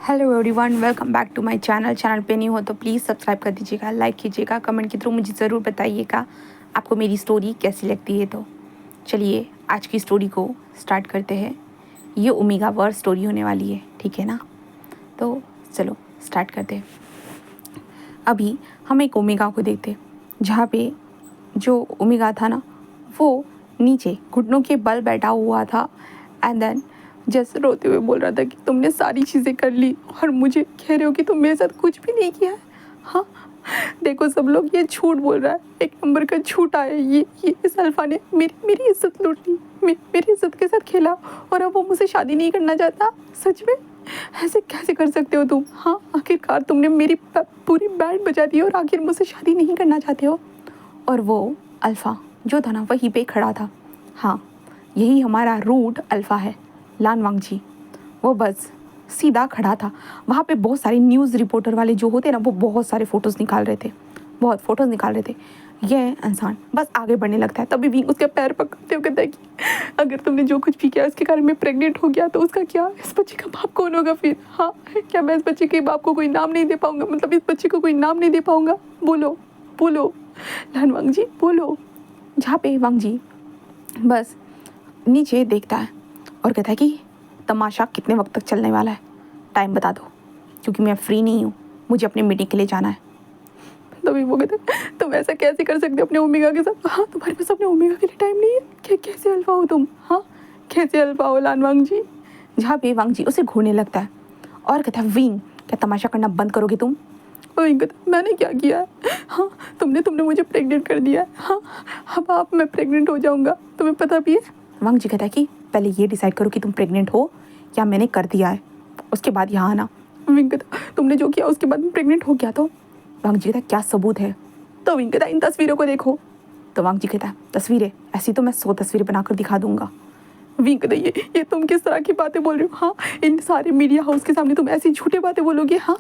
Hello everyone, welcome back to my channel पे नहीं हो तो प्लीज़ सब्सक्राइब कर दीजिएगा, लाइक कीजिएगा, कमेंट के थ्रू मुझे ज़रूर बताइएगा आपको मेरी स्टोरी कैसी लगती है। तो चलिए आज की स्टोरी को स्टार्ट करते हैं। ये ओमेगा वर्स स्टोरी होने वाली है, ठीक है ना? तो चलो स्टार्ट करते हैं। अभी हम एक ओमेगा को देखते जहाँ पे जो ओमेगा था ना वो नीचे घुटनों के बल बैठा हुआ था एंड देन जैसे रोते हुए बोल रहा था कि तुमने सारी चीज़ें कर ली और मुझे कह रहे हो कि तुम मेरे साथ कुछ भी नहीं किया है। हाँ, देखो सब लोग ये झूठ बोल रहा है, एक नंबर का झूठा है ये इस अल्फा ने मेरी इज्जत लूट ली, मेरी इज्जत के साथ खेला और अब वो मुझसे शादी नहीं करना चाहता। सच में ऐसे कैसे कर सकते हो तुम? हाँ, आखिरकार तुमने मेरी पूरी बैंड बजा दी और आखिर मुझसे शादी नहीं करना चाहते हो। और वो अल्फ़ा जो था ना वहीं पे खड़ा था। हाँ, यही हमारा रूट अल्फ़ा है, लान वांगजी। वो बस सीधा खड़ा था। वहाँ पे बहुत सारे न्यूज़ रिपोर्टर वाले जो होते हैं ना वो बहुत सारे फ़ोटोज़ निकाल रहे थे, बहुत फ़ोटोज़ निकाल रहे थे। ये इंसान बस आगे बढ़ने लगता है, तभी भी उसके पैर पकड़ते हुए कहता है कि अगर तुमने जो कुछ भी किया उसके कारण मैं प्रेग्नेंट हो गया तो उसका क्या? इस बच्चे का बाप कौन होगा फिर? हाँ, क्या मैं इस बच्चे के बाप को कोई नाम नहीं दे पाऊँगा? मतलब इस बच्चे को कोई नाम नहीं दे पाऊँगा? बोलो बोलो लान वांगजी, बोलो। जहाँ पे वांगजी बस नीचे देखता है और कहता है कि तमाशा कितने वक्त तक चलने वाला है, टाइम बता दो क्योंकि मैं फ्री नहीं हूँ, मुझे अपनी मीटिंग के लिए जाना है। तभी वो कहते हैं तुम ऐसा कैसे कर सकते हो अपने ओमेगा के साथ? हाँ, तुम्हारे पास अपने ओमेगा के लिए टाइम नहीं है? कैसे अल्फा हो तुम? हाँ, कैसे अल्फा हो लान वांगजी? जहाँ पे वांगजी उसे घूरने लगता है और कहता है विंग, क्या तमाशा करना बंद करोगे तुम? विंग कहता है मैंने क्या किया है? हाँ, तुमने मुझे प्रेग्नेंट कर दिया है। हाँ, अब आप मैं प्रेग्नेंट हो जाऊँगा, तुम्हें पता भी है? वांगजी कहता है कि पहले ये डिसाइड करो कि तुम प्रेग्नेंट हो या मैंने कर दिया है, उसके बाद यहाँ आना। विंग कहता तुमने जो किया उसके बाद मैं प्रेग्नेंट हो गया तो? वांगजी कहता क्या सबूत है? तो विंग कहता इन तस्वीरों को देखो। तो वांगजी कहता तस्वीरें? ऐसी तो मैं 100 तस्वीरें बनाकर दिखा दूंगा। विंग कहता ये तुम किस तरह की बातें बोल रहे हो? हाँ, इन सारे मीडिया हाउस के सामने तुम ऐसी झूठी बातें बोलोगे? हाँ,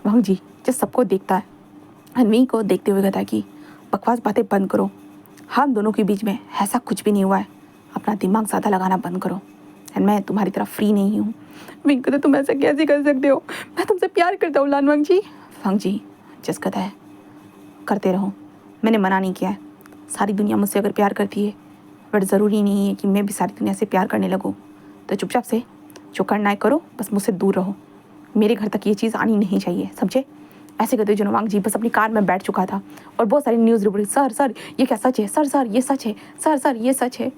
वांगजी जब सबको देखता है विंग को देखते हुए कहता है कि बकवास बातें बंद करो, हम दोनों के बीच में ऐसा कुछ भी नहीं हुआ है, अपना दिमाग ज़्यादा लगाना बंद करो एंड मैं तुम्हारी तरफ फ्री नहीं हूँ। विंग कहता तुम ऐसा कैसे कर सकते हो? मैं तुमसे प्यार करता हूँ लान वांगजी। वांगजी जस कहता है करते रहो, मैंने मना नहीं किया है, सारी दुनिया मुझसे अगर प्यार करती है बट ज़रूरी नहीं है कि मैं भी सारी दुनिया से प्यार करने लगूँ। तो चुपचाप से जो करना है करो, बस मुझसे दूर रहो, मेरे घर तक ये चीज़ आनी नहीं चाहिए, समझे? ऐसे कहते हुए वांगजी बस अपनी कार में बैठ चुका था और बहुत सारी न्यूज़ रिपोर्ट, सर ये क्या सच है? सर ये सच है? सर ये सच है?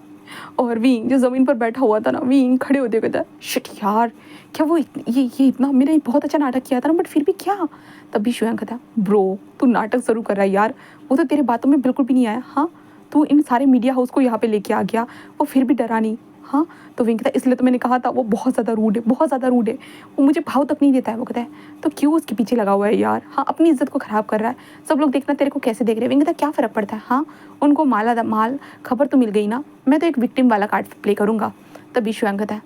और विंग जो ज़मीन पर बैठा हुआ था ना, विंग खड़े होते कहता है शिट यार, क्या वो ये इतना मैंने बहुत अच्छा नाटक किया था ना, बट फिर भी क्या? तभी शुयांग कहता ब्रो तू नाटक ज़रूर कर रहा है यार, वो तो तेरे बातों में बिल्कुल भी नहीं आया। हाँ, तू इन सारे मीडिया हाउस को यहाँ पे लेके आ गया, वो फिर भी डरा नहीं। हाँ, तो विंग कहता इसलिए तो मैंने कहा था वो बहुत ज़्यादा रूड है, बहुत ज़्यादा रूड है, वो मुझे भाव तक नहीं देता है। वो कहता है तो क्यों उसके पीछे लगा हुआ है यार? हाँ, अपनी इज्जत को ख़राब कर रहा है, सब लोग देखना तेरे को कैसे देख रहे हैं। विंग कहता क्या फ़र्क पड़ता है? हाँ, उनको माल खबर तो मिल गई ना, मैं तो एक विक्टिम वाला कार्ड प्ले करूँगा। तभी शुयांग कहता है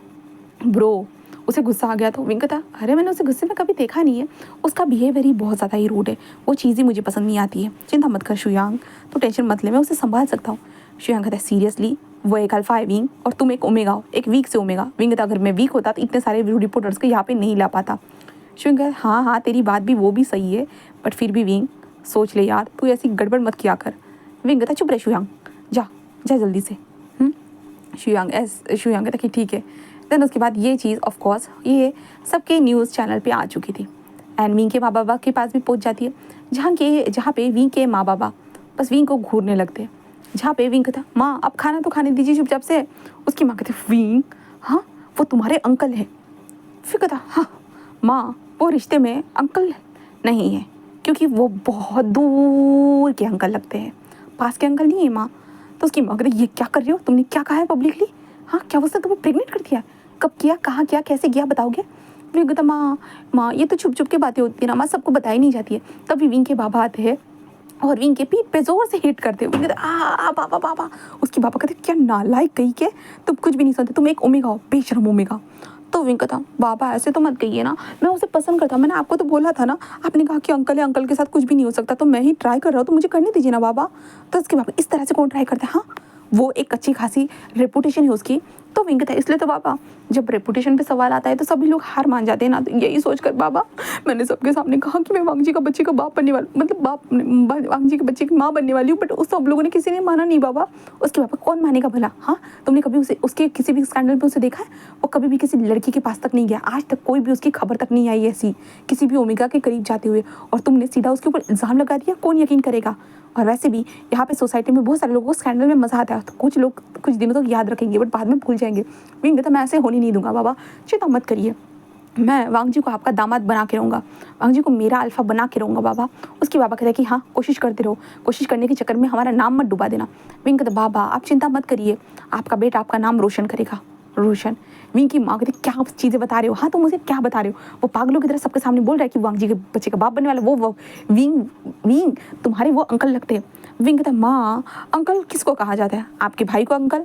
ब्रो, उसे गुस्सा आ गया। तो विंग कहता अरे मैंने उसे गुस्से में कभी देखा नहीं है, उसका बिहेवियर ही बहुत ज़्यादा ही रूड है, वो चीज़ ही मुझे पसंद नहीं आती है। चिंता मत कर शुयांग, तो टेंशन मत ले, मैं उसे संभाल सकता हूँ। शुयांग कहता है सीरियसली? वो एक अल्फा है विंग और तुम एक ओमेगा हो, एक वीक से ओमेगा। विंग कहता अगर मैं वीक होता तो इतने सारे रिपोर्टर्स को यहाँ पे नहीं ला पाता। शुयांग कहता हाँ तेरी बात भी वो भी सही है, बट फिर भी विंग सोच ले यार, तू ऐसी गड़बड़ मत किया कर। विंग कहता चुप रहे शुयांग, जा जल्दी से। शुयांग कहता कि ठीक है। देन उसके बाद ये चीज़ ऑफ कोर्स ये सबके न्यूज़ चैनल पे आ चुकी थी एंड विंग के माँ बाबा के पास भी पहुंच जाती है, जहाँ पे विंग के माँ बाबा बस विंग को घूरने लगते हैं। जहाँ पे विंग कहता माँ अब खाना तो खाने दीजिए चुपचाप से। उसकी माँ कहती विंग हाँ वो तुम्हारे अंकल है। फिर कहता हाँ माँ वो रिश्ते में अंकल नहीं है क्योंकि वो बहुत दूर के अंकल लगते हैं, पास के अंकल नहीं है माँ। तो उसकी माँ कहती ये क्या कर रही हो तुमने, क्या कहा है पब्लिकली? हाँ, क्या उसने तुम्हें प्रेग्नेंट कर दिया? कब किया, कहाँ किया, कैसे किया, बताओगे? विंग कहता माँ ये तो छुप छुप के बातें होती है ना माँ, सबको बताई नहीं जाती है। तभी विंग के बाबा आते हैं और विंग के पीठ पे जोर से हिट करते हुए कहते आ बाबा बाबा। उसकी बाबा कहते क्या नालायक गई के, तुम कुछ भी नहीं सुनते, तुम एक ओमेगा हो, बेशरम ओमेगा। तो विंग कहता बाबा ऐसे तो मत कहिए ना, मैं उसे पसंद करता हूँ, मैंने आपको तो बोला था ना, आपने कहा कि अंकल है, अंकल के साथ कुछ भी नहीं हो सकता, तो मैं ही ट्राई कर रहा हूँ, तो मुझे करने दीजिए ना बाबा। तो उसके बाबा इस तरह से कौन ट्राई करता है? हाँ, वो एक अच्छी खासी रेपुटेशन है उसकी। तो विंग कहता है इसलिए तो बाबा जब रेपुटेशन पे सवाल आता है तो सभी लोग हार मान जाते हैं ना। तो यही सोचकर बाबा मैंने सबके सामने कहा कि मैं वांगजी का बच्चे का बाप बनने वाला, मतलब वांगजी के बच्चे की माँ बनने वाली हूँ। बट उस सब लोगों ने किसी ने माना नहीं बाबा। उसके पापा कौन मानेगा भला? हाँ, तुमने कभी उसे उसके किसी भी स्कैंडल में उसे देखा है? वो कभी भी किसी लड़की के पास तक नहीं गया, आज तक कोई भी उसकी खबर तक नहीं आई ऐसी किसी भी ओमेगा के करीब जाते हुए। और तुमने सीधा उसके ऊपर इल्ज़ाम लगा दिया, कौन यकीन करेगा? और वैसे भी यहाँ पे सोसाइटी में बहुत सारे लोगों को स्कैंडल में मज़ा आता है, तो कुछ लोग कुछ दिनों तक याद रखेंगे बट बाद में भूल जाएंगे। विंग कहता मैं ऐसे होने नहीं दूंगा बाबा, चिंता मत करिए, मैं वांगजी को आपका दामाद बना के रहूँगा, वांगजी को मेरा अल्फा बना के रहूँगा बाबा। उसके बाबा कहते हैं कि हाँ कोशिश करते रहो, कोशिश करने के चक्कर में हमारा नाम मत डुबा देना। विंग कहता बाबा आप चिंता मत करिए, आपका बेटा आपका नाम रोशन करेगा। रोशन? विंग की माँ कहती क्या चीज़ें बता रहे हो? हाँ तुम मुझे क्या बता रहे हो? वो पागलों की तरह सबके सामने बोल रहा है कि वांगजी के बच्चे का बाप बनने वाला वो विंग तुम्हारे वो अंकल लगते हैं। विंग कहता माँ अंकल किसको कहा जाता है? आपके भाई को अंकल?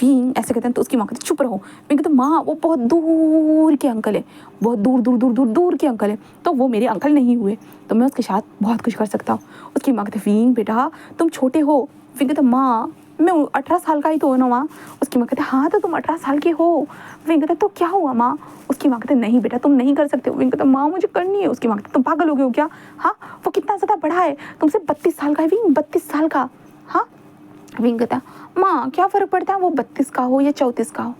विंग ऐसे कहते हैं तो उसकी माँ कहती चुप रहो। विंग कहता माँ वो बहुत दूर के अंकल है, बहुत दूर दूर दूर दूर दूर के अंकल है, तो वो मेरे अंकल नहीं हुए, तो मैं उसके साथ बहुत कुछ कर सकता हूँ। उसकी माँ कहती विंग बेटा तुम छोटे हो। विंग कहता माँ मैं 18 साल का ही तो हो ना माँ। उसकी माँ कहते हाँ तो तुम 18 साल के हो। विंग कहता तो क्या हुआ माँ? उसकी माँ कहते नहीं बेटा तुम नहीं कर सकते हो। विंग कहता माँ मुझे करनी है। उसकी माँ कहते तुम पागल हो गए हो क्या? हाँ वो कितना ज़्यादा बड़ा है तुमसे, 32 साल का है विंग, 32 साल का। हाँ विंग कहता माँ क्या फ़र्क पड़ता है वो 32 का हो या 34 का हो,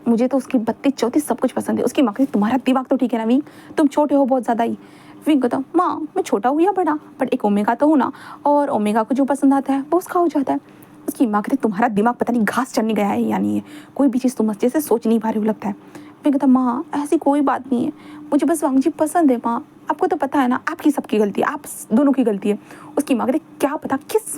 मुझे तो उसकी 32 34 सब कुछ पसंद है। उसकी माँ कहती तुम्हारा दिमाग तो ठीक है ना विंग, तुम छोटे हो बहुत ज़्यादा ही। विंग कहता माँ मैं छोटा हूँ या बड़ा, बट एक ओमेगा तो हूँ ना, और ओमेगा को जो पसंद आता है वो उसका हो जाता है। उसकी माँ कहती तुम्हारा दिमाग पता नहीं घास चढ़ने गया है या नहीं है, कोई भी चीज़ तुम अच्छे से सोच नहीं पा रही हो लगता है। विंग कहता माँ ऐसी कोई बात नहीं है, मुझे बस वांगजी पसंद है माँ, आपको तो पता है ना आपकी सबकी गलती है, आप दोनों की गलती है। उसकी माँ कहती क्या पता किस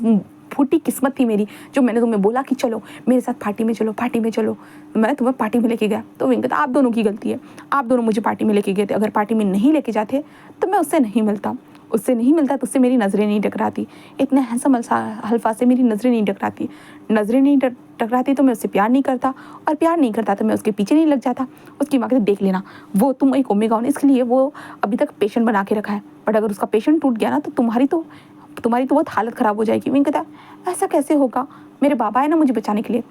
फूटी किस्मत थी मेरी जो मैंने तुम्हें बोला कि चलो मेरे साथ पार्टी में चलो, पार्टी में चलो, मैं तुम्हें पार्टी में लेके गया। तो विंग कहता आप दोनों की गलती है, आप दोनों मुझे पार्टी में लेके गए थे, अगर पार्टी में नहीं लेके जाते तो मैं उससे नहीं मिलता, उससे नहीं मिलता तो उससे मेरी नज़रें नहीं टकराती, इतने हैंसम हल्फा से मेरी नज़रें नहीं टकराती, नज़रें नहीं टकराती तो मैं उससे प्यार नहीं करता, और प्यार नहीं करता तो मैं उसके पीछे नहीं लग जाता। उसकी माँ कहती देख लेना वो तुम एक ओमेगा हो, इसके लिए वो अभी तक पेशेंट बना के रखा है, बट अगर उसका पेशेंट टूट गया ना तो तुम्हारी तो बहुत हालत ख़राब हो जाएगी। विंग कहता ऐसा कैसे होगा, मेरे बाबा है ना मुझे बचाने के लिए।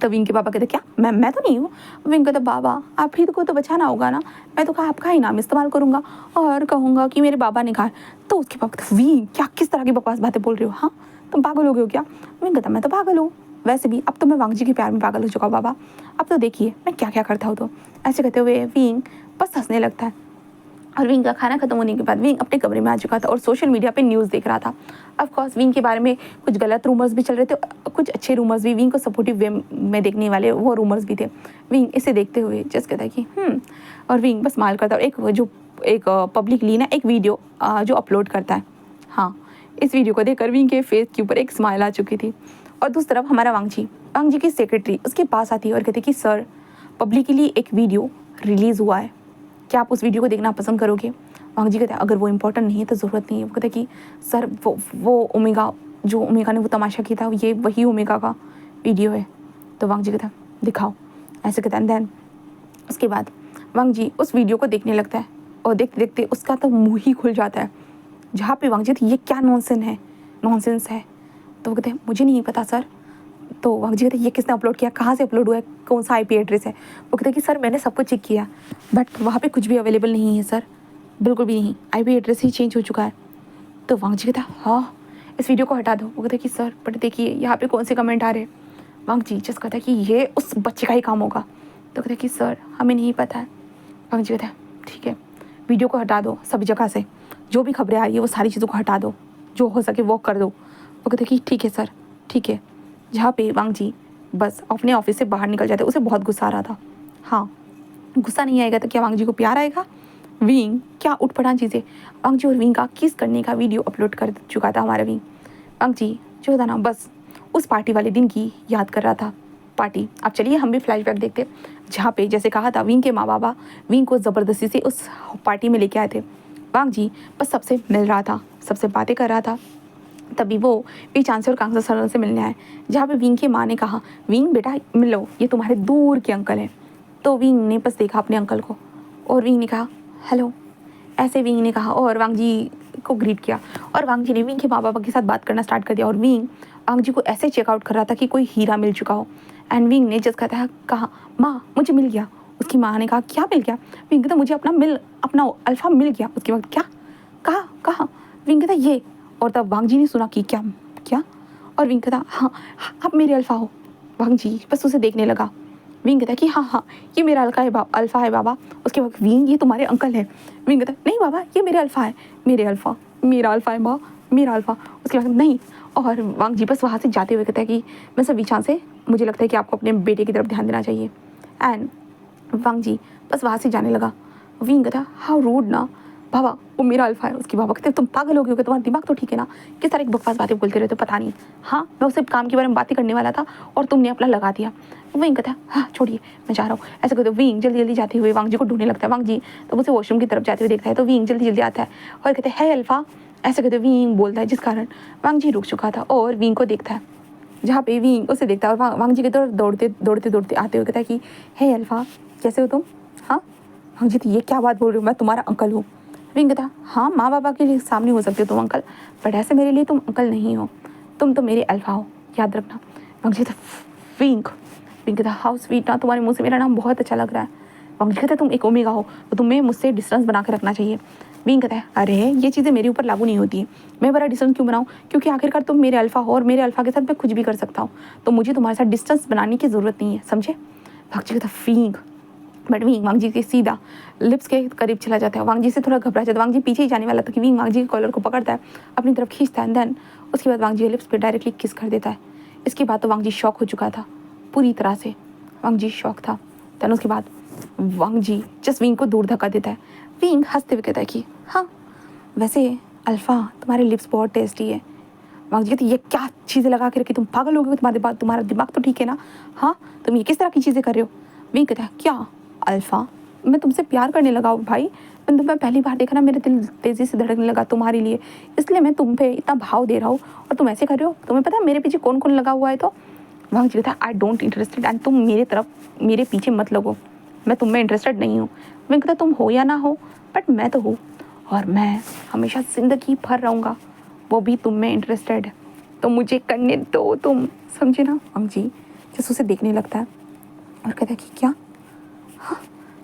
तो विंग के पापा कहते क्या मैं तो नहीं हूँ। विंग कहता बाबा आप ही को तो बचाना होगा ना, मैं तो कहा आपका ही नाम इस्तेमाल करूँगा और कहूँगा कि मेरे बाबा ने कहा। तो उसके पापा कहते विंग क्या किस तरह की बकवास बातें बोल रही हो, हाँ तुम पागल हो गए हो क्या? विंग कहता मैं तो पागल हूँ, वैसे भी अब तो मैं वांगजी के प्यार में पागल हो चुका हूँ बाबा, अब तो देखिए मैं क्या क्या करता हूँ। तो ऐसे कहते हुए विंग बस हंसने लगता है। और विंग का खाना खत्म होने के बाद विंग अपने कमरे में आ चुका था और सोशल मीडिया पे न्यूज़ देख रहा था। ऑफ कोर्स विंग के बारे में कुछ गलत रूमर्स भी चल रहे थे, कुछ अच्छे रूमर्स भी, विंग को सपोर्टिव वे में देखने वाले वो रूमर्स भी थे। विंग इसे देखते हुए जस्ट कहता है कि और विंग बस स्माइल करता है और एक पब्लिकली ना एक वीडियो जो अपलोड करता है। हाँ इस वीडियो को देखकर विंग के फेस के ऊपर एक स्माइल आ चुकी थी। और दूसरी तरफ हमारा वांगजी की सेक्रेटरी उसके पास आती है और कहती है कि सर पब्लिकली एक वीडियो रिलीज़ हुआ है, क्या आप उस वीडियो को देखना पसंद करोगे? वांगजी कहते हैं अगर वो इम्पोर्टेंट नहीं है तो ज़रूरत नहीं है। वो कहते हैं कि सर वो ओमेगा जो ओमेगा ने वो तमाशा किया था ये वही ओमेगा का वीडियो है। तो वांगजी कहता है दिखाओ, ऐसे कहता है। दैन उसके बाद वांगजी उस वीडियो को देखने लगता है और देखते देखते उसका तो मुँह ही खुल जाता है, जहाँ पे वांगजी ये क्या नॉनसेंस है। तो वो कहते हैं मुझे नहीं पता सर। तो वांगजी कहते हैं ये किसने अपलोड किया, कहाँ से अपलोड हुआ है, कौन सा IP एड्रेस है? वो कहते हैं कि सर मैंने सब कुछ चेक किया बट वहाँ पे कुछ भी अवेलेबल नहीं है सर, बिल्कुल भी नहीं, IP एड्रेस ही चेंज हो चुका है। तो वांगजी कहता है हाँ इस वीडियो को हटा दो। वो कहते हैं कि सर बट देखिए यहाँ पे कौन से कमेंट आ रहे हैं। वांगजी जस्ट कहता है कि ये उस बच्चे का ही काम होगा। तो कहते हैं कि सर हमें नहीं पता है। वांगजी कहता है ठीक है वीडियो को हटा दो, सभी जगह से जो भी खबरें आ रही है वो सारी चीज़ों को हटा दो, जो हो सके वो कर दो। वो कहते हैं कि ठीक है सर ठीक है। जहाँ पे वांगजी बस अपने ऑफिस से बाहर निकल जाते, उसे बहुत गुस्सा आ रहा था। हाँ गुस्सा नहीं आएगा तो क्या वांगजी को प्यार आएगा? विंग क्या उठपटांग चीज़ें, वांगजी और विंग का किस करने का वीडियो अपलोड कर चुका था हमारा विंग। वांगजी जो था ना बस उस पार्टी वाले दिन की याद कर रहा था। पार्टी अब चलिए हम भी फ्लैशबैक देखते, जहाँ पे जैसे कहा था विंग के माँ बाबा विंग को ज़बरदस्ती से उस पार्टी में लेके आए थे। वांगजी बस सबसे मिल रहा था, सबसे बातें कर रहा था, तभी वो वी चांसलर कांगसा सर से मिलने आए, जहाँ पे विंग की माँ ने कहा विंग बेटा मिलो ये तुम्हारे दूर के अंकल हैं। तो विंग ने बस देखा अपने अंकल को और विंग ने कहा हेलो, ऐसे विंग ने कहा और वांगजी को ग्रीट किया और वांगजी ने विंग के माँ बाबा के साथ बात करना स्टार्ट कर दिया। और विंग वांगजी को ऐसे चेकआउट कर रहा था कि कोई हीरा मिल चुका हो। एंड विंग ने जस्ट कहा माँ मुझे मिल गया उसकी माँ ने कहा क्या मिल गया? विंग कहता मुझे अपना अल्फ़ा मिल गया। उसके बाद क्या? कहाँ? विंग कहता ये। और तब वांग जी ने सुना कि क्या? और विंग कहता हाँ आप मेरे अल्फ़ा हो। वांग जी बस उसे देखने लगा। विंग कहता कि हाँ ये मेरा अल्फ़ा है बाबा। उसके बाद विंग ये तुम्हारे अंकल है। विंग कहता नहीं बाबा ये मेरे अल्फ़ा है। मेरा अल्फ़ा है माँ, मेरा अल्फ़ा। उसके बाद नहीं। और वांग जी बस वहाँ से जाते हुए कहता है कि मैं सब विचार से मुझे लगता है कि आपको अपने बेटे की तरफ ध्यान देना चाहिए। एंड वांग जी बस वहाँ से जाने लगा। विंग कहता हाउ रूड ना बाबा, वो मेरा अल्फ़ा है। उसकी बाबा कहते तुम पागल हो गए हो, तुम्हारा दिमाग तो ठीक है ना, किस तरह की बकवास बातें बोलते रहते हो पता नहीं। हाँ मैं उससे काम के बारे में बातें करने वाला था और तुमने अपना लगा दिया। विंग कहता है हाँ छोड़िए मैं जा रहा हूँ। ऐसे कहते विंग जल्दी जाते हुए वांग जी को ढूंढने लगता है। वांग जी तो उसे वॉशरूम की तरफ जाते हुए देखता है तो विंग जल्दी आता है और कहते है अल्फ़ा। ऐसे कहते विंग बोलता है जिस कारण वांग जी रुक चुका था और विंग को देखता है। जहाँ पे विंग उसे देखता है और वांग जी की तरफ दौड़ते आते हुए कहता है कि हे अल्फ़ा कैसे हो तुम? हाँ वांग जी तो ये क्या बात बोल रही हो, मैं तुम्हारा अंकल हूँ। विंग कहता हाँ माँ बाबा के लिए सामने हो सकते हो तुम अंकल, बट ऐसे मेरे लिए तुम अंकल नहीं हो, तुम तो मेरे अल्फ़ा हो, याद रखना। वांग जी तो विंग कहता हाउ स्वीट ना, तुम्हारे मुँह से मेरा नाम बहुत अच्छा लग रहा है। वांग जी कहता तुम एक ओमेगा हो तो तुम्हें मुझसे डिस्टेंस बना कर रखना चाहिए। विंग कहता है अरे ये चीज़ें मेरे ऊपर लागू नहीं होती है, मैं बड़ा डिस्टेंस क्यों बनाऊँ, क्योंकि आखिरकार तुम मेरे अल्फ़ा हो और मेरे अल्फ़ा के साथ मैं कुछ भी कर सकता हूँ, तो मुझे तुम्हारे साथ डिस्टेंस बनाने की ज़रूरत नहीं है, समझे? वांग जी कहता विंग, बट विंग वांग जी के सीधा लिप्स के करीब चला जाता है। वांग जी से थोड़ा घबरा जाता है। वांग जी पीछे ही जाने वाला था कि विंग वांग जी के कॉलर को पकड़ता है, अपनी तरफ खींचता है। देन उसके बाद वांग जी लिप्स पे डायरेक्टली किस कर देता है। इसके बाद तो वांग जी शॉक हो चुका था पूरी तरह से, वांग जी शॉक था। देन उसके बाद वांग जी जस्ट विंग को दूर धक्का देता है। विंग हंसते हुए कहता है कि हाँ वैसे अल्फ़ा तुम्हारे लिप्स बहुत टेस्टी है। वांग जी कहती ये क्या चीज़ें लगा के रखी, तुम पागल हो गए हो, तुम्हारा दिमाग तो ठीक है ना, हाँ तुम ये किस तरह की चीज़ें कर रहे हो? विंग कहता है क्या अल्फ़ा मैं तुमसे प्यार करने लगा हूँ भाई, मैंने तुम्हें पहली बार देखा ना मेरा दिल तेज़ी से धड़कने लगा तुम्हारे लिए, इसलिए मैं तुम पे इतना भाव दे रहा हूँ और तुम ऐसे कर रहे हो। तुम्हें पता है मेरे पीछे कौन कौन लगा हुआ है? तो वांग जी कहता है आई डोंट इंटरेस्टेड एंड तुम मेरे पीछे मत लगो, मैं तुम में इंटरेस्टेड नहीं हूँ। विंग कहता तुम हो या ना हो बट मैं तो हूँ और मैं हमेशा ज़िंदगी भर रहूँगा, वो भी तुम में इंटरेस्टेड, तो मुझे करने दो तुम, समझे ना? वांग जी जैसे उसे देखने लगता है और कहता है कि क्या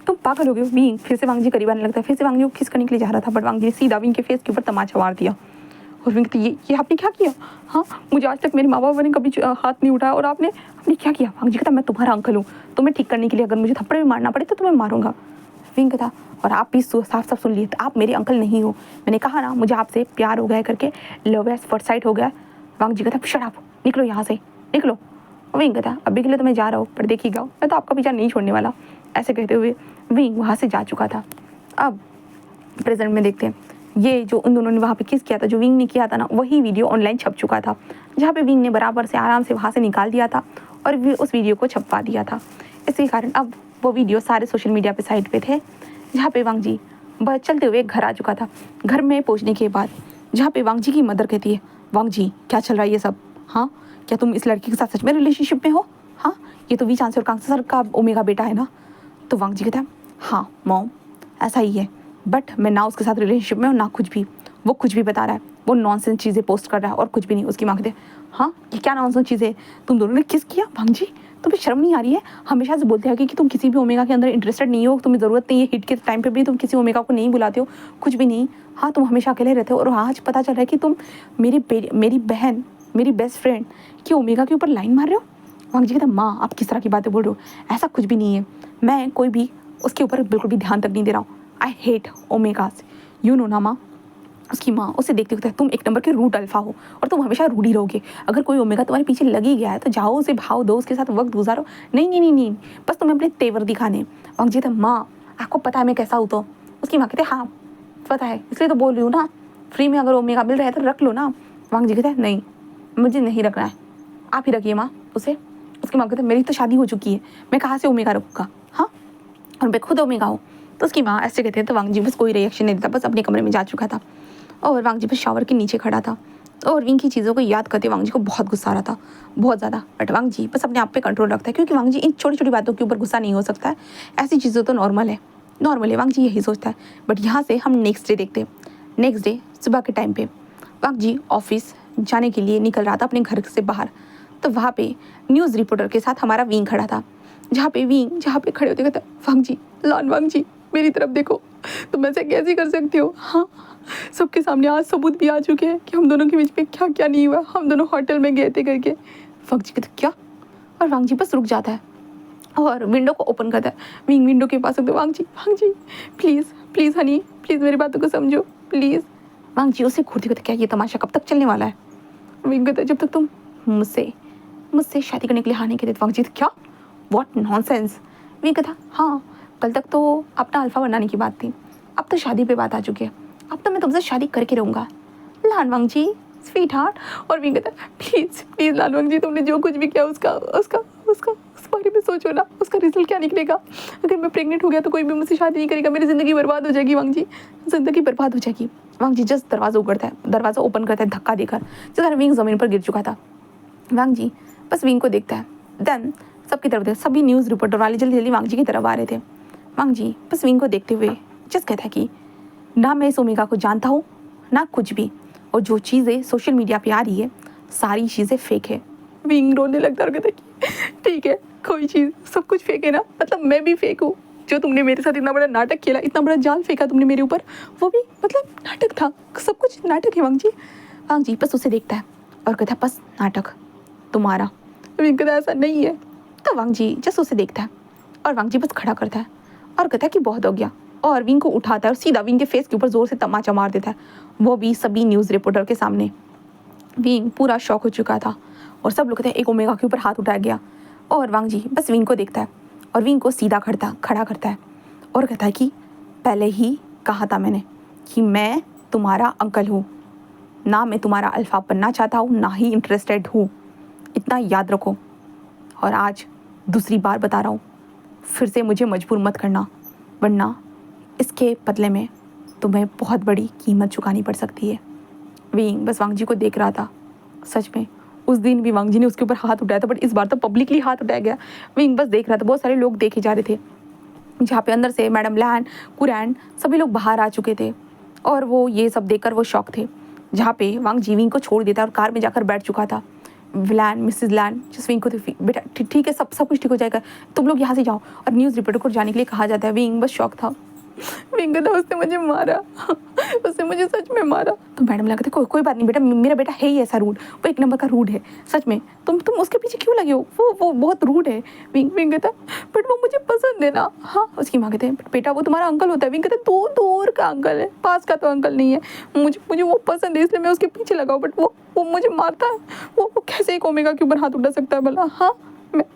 तुम पागल हो गए हो? विंग फिर से वांग जी करीब आने लगता है। फिर से वांग जी को किस करने के लिए जा रहा था बट वांग जी ने सीधा विंग के फेस के ऊपर तमाचा मार दिया और विंग कहती ये आपने क्या किया? हाँ मुझे आज तक मेरे माँ बाप ने कभी हाथ नहीं उठाया और आपने क्या किया? वांग जी कहता मैं तुम्हारा अंकल हूँ, तुम्हें ठीक करने के लिए अगर मुझे थप्पड़ भी मारना पड़े तो तुम्हें मारूंगा। विंग कहता और आप भी साफ सुन लिए, आप मेरे अंकल नहीं हो, मैंने कहा ना मुझे आपसे प्यार हो गया करके, लव एट फर्स्ट साइट हो गया। वांग जी कहता शट अप, निकलो यहाँ से निकलो। विंग कहता अभी के लिए तो मैं जा रहा हूँ पर देखिएगा मैं तो आपका पीछा नहीं छोड़ने वाला। ऐसे कहते हुए विंग वहाँ से जा चुका था। अब प्रेजेंट में देखते हैं ये जो उन दोनों ने वहाँ पे किस किया था, जो विंग ने किया था ना, वही वीडियो ऑनलाइन छप चुका था, जहाँ पे विंग ने बराबर से आराम से वहाँ से निकाल दिया था और उस वीडियो को छपवा दिया था। इसी कारण अब वो वीडियो सारे सोशल मीडिया पे साइट पे थे, जहाँ पे वांग जी बस चलते हुए घर आ चुका था। घर में पहुँचने के बाद जहाँ पे वांग जी की मदर कहती है वांग जी क्या चल रहा है ये सब, हाँ क्या तुम इस लड़की के साथ सच में रिलेशनशिप में हो? हाँ ये तो वी चांसलर कांग्रेस सर का ओमेगा बेटा है ना। तो वांग जी कहता है हाँ मॉम ऐसा ही है, बट मैं ना उसके साथ रिलेशनशिप में हूँ ना कुछ भी, वो कुछ भी बता रहा है, वो नॉनसेंस चीज़ें पोस्ट कर रहा है और कुछ भी नहीं। उसकी माँ कहते हाँ ये क्या नॉनसेंस चीज़ें, तुम दोनों ने किस किया? वांग जी तुम्हें शर्म नहीं आ रही है? हमेशा से बोलते हैं कि तुम किसी भी ओमेगा के अंदर इंटरेस्टेड नहीं हो, तुम्हें ज़रूरत नहीं है, हिट के टाइम पे भी तुम किसी ओमेगा को नहीं बुलाते हो, कुछ भी नहीं। हाँ तुम हमेशा अकेले रहते हो और आज पता चल रहा है कि तुम मेरी बहन मेरी बेस्ट फ्रेंड की ओमेगा के ऊपर लाइन मार रहे हो। वांग जी कहता माँ आप किस तरह की बातें बोल रहे हो, ऐसा कुछ भी नहीं है, मैं कोई भी उसके ऊपर बिल्कुल भी ध्यान तक नहीं दे रहा हूँ, आई हेट ओमेगास, यू नो ना माँ। उसकी माँ उसे देखते हुए तुम एक नंबर के रूट अल्फा हो और तुम हमेशा रूढ़ ही रहोगे, अगर कोई ओमेगा तुम्हारे पीछे लग ही गया है तो जाओ उसे भाव दो, उसके साथ वक्त गुजारो। नहीं, बस तुम्हें अपने तेवर दिखाने। वांग जी कहता माँ आपको पता है मैं कैसा हूँ? तो उसकी माँ कहते हाँ पता है इसलिए तो बोल रही हूँ ना, फ्री में अगर ओमेगा मिल रहा है तो रख लो ना। वांग जी कहते हैं नहीं मुझे नहीं रखना है, आप ही रखिए माँ उसे। उसकी माँ कहते मेरी तो शादी हो चुकी है, मैं कहाँ से ओमेगा रखूँगा, हाँ और मैं खुद ओमेगा हूँ। तो उसकी माँ ऐसे कहते हैं तो वांग जी बस कोई रिएक्शन नहीं देता, बस अपने कमरे में जा चुका था और वांग जी बस शावर के नीचे खड़ा था और विंग की चीज़ों को याद करते वांग जी को बहुत गुस्सा आ रहा था, बहुत ज़्यादा। बट वांग जी बस अपने आप पे कंट्रोल रखता है क्योंकि वांग जी इन छोटी छोटी बातों के ऊपर गुस्सा नहीं हो सकता है, ऐसी चीज़ें तो नॉर्मल है वांग जी यही सोचता है। बट यहाँ से हम नेक्स्ट डे देखते हैं। नेक्स्ट डे सुबह के टाइम पे वांग जी ऑफिस जाने के लिए निकल रहा था अपने घर से बाहर, तो वहाँ पे न्यूज़ रिपोर्टर के साथ हमारा विंग खड़ा था। जहाँ पे विंग जहाँ पे खड़े होते कहता वांग जी, लान वांग जी मेरी तरफ देखो, तुम ऐसे कैसे कर सकते हो। हाँ, सबके सामने आज सबूत भी आ चुके हैं कि हम दोनों के बीच में क्या क्या नहीं हुआ, हम दोनों होटल में गए थे करके। वांग जी कहते क्या, और वांग जी बस रुक जाता है और विंडो को ओपन करता है। विंग विंडो के पास होते वांग जी प्लीज़ प्लीज़ हनी प्लीज़ मेरी बातों को समझो प्लीज़। वांग जी उसे घूरते कहते क्या ये तमाशा कब तक चलने वाला है। विंग कहता जब तक तुम मुझसे शादी करने के लिए हाँ नहीं कहते। वांग जी क्या, व्हाट नॉनसेंस। विंग कहता हाँ, कल तक तो अपना अल्फा बनाने की बात थी, अब तो शादी पे बात आ चुकी है, अब तो मैं तुमसे शादी करके रहूँगा लान वांग जी स्वीट हार्ट। और विंग कहता प्लीज़ प्लीज़ लान वांग जी, तुमने जो कुछ भी किया उसका उसका उसका उस बारे में सोचो ना, उसका रिजल्ट क्या निकलेगा। अगर मैं प्रेग्नेंट हो गया तो कोई भी मुझसे शादी नहीं करेगा, मेरी ज़िंदगी बर्बाद हो जाएगी वांग जी, ज़िंदगी बर्बाद हो जाएगी। वांग जी जस्ट दरवाज़ा उगड़ता है, दरवाज़ा ओपन करता है धक्का देकर, जिस विंग ज़मीन पर गिर चुका था। वांग जी बस विंग को देखता है, देन सबकी तरफ देखता, सभी न्यूज़ रिपोर्टर वाले जल्दी जल्दी वांग जी की तरफ आ रहे थे। वांग जी बस विंग को देखते हुए जस्ट कहता है कि ना मैं इस ओमेगा को जानता हूँ ना कुछ भी, और जो चीज़ें सोशल मीडिया पे आ रही है सारी चीज़ें फेक है। विंग रोने लगता है और कहता है कि ठीक है, कोई चीज़ सब कुछ फेक है ना, मतलब मैं भी फेक हूँ। जो तुमने मेरे साथ इतना बड़ा नाटक खेला, इतना बड़ा जाल फेंका तुमने मेरे ऊपर, वो भी मतलब नाटक था, सब कुछ नाटक है वांग जी। वांग जी बस उसे देखता है और कहता है बस नाटक तुम्हारा। विंग कहता ऐसा नहीं है। तो वांग जी जस्ट उसे देखता है और वांग जी बस खड़ा करता है और कहता है कि बहुत हो गया, और विंग को उठाता है और सीधा विंग के फेस के ऊपर ज़ोर से तमाचा मार देता है, वो भी सभी न्यूज़ रिपोर्टर के सामने। विंग पूरा शॉक हो चुका था और सब लोग कहते हैं एक ओमेगा के ऊपर हाथ उठाया गया, और वांग जी बस विंग को देखता है और विंग को सीधा खड़ा करता है और कहता है कि पहले ही कहा था मैंने कि मैं तुम्हारा अंकल हूँ, ना मैं तुम्हारा अल्फा बनना चाहता हूँ ना ही इंटरेस्टेड हूँ, इतना याद रखो। और आज दूसरी बार बता रहा हूँ, फिर से मुझे मजबूर मत करना, वरना इसके बदले में तुम्हें बहुत बड़ी कीमत चुकानी पड़ सकती है। विंग बस वांग जी को देख रहा था। सच में उस दिन भी वांग जी ने उसके ऊपर हाथ उठाया था, बट इस बार तो पब्लिकली हाथ उठाया गया। विंग बस देख रहा था, बहुत सारे लोग देखे जा रहे थे, जहाँ पे अंदर से मैडम लैन, कुरैन सभी लोग बाहर आ चुके थे और वो ये सब देखकर वो शॉक थे। जहाँ पे वांग जी विंग को छोड़ देता और कार में जाकर बैठ चुका था। लैन मिसेज लैन जिस विंग को बेटा ठीक है, सब कुछ ठीक हो जाएगा, तुम लोग यहाँ से जाओ, और न्यूज़ रिपोर्टर को जाने के लिए कहा जाता है। विंग बस शॉक था। विंग था उसने मुझे मारा, उसने मुझे सच में मारा। तो मैडम लगा था कोई बात नहीं बेटा, मेरा बेटा है ही ऐसा रूड, वो एक नंबर का रूड है, सच में तुम उसके पीछे क्यों लगे हो, वो बहुत रूड है। विंग कहता बट वो मुझे पसंद है ना। हाँ, उसकी माँ कहते हैं बेटा वो तुम्हारा अंकल होता है। विंग कहता दूर का अंकल है, पास का तो अंकल नहीं है, मुझे वो पसंद है इसलिए मैं उसके पीछे लगाऊँ, बट वो मुझे मारता है, वो कैसे एक ओमेगा के ऊपर हाथ उठा सकता है भला। हाँ,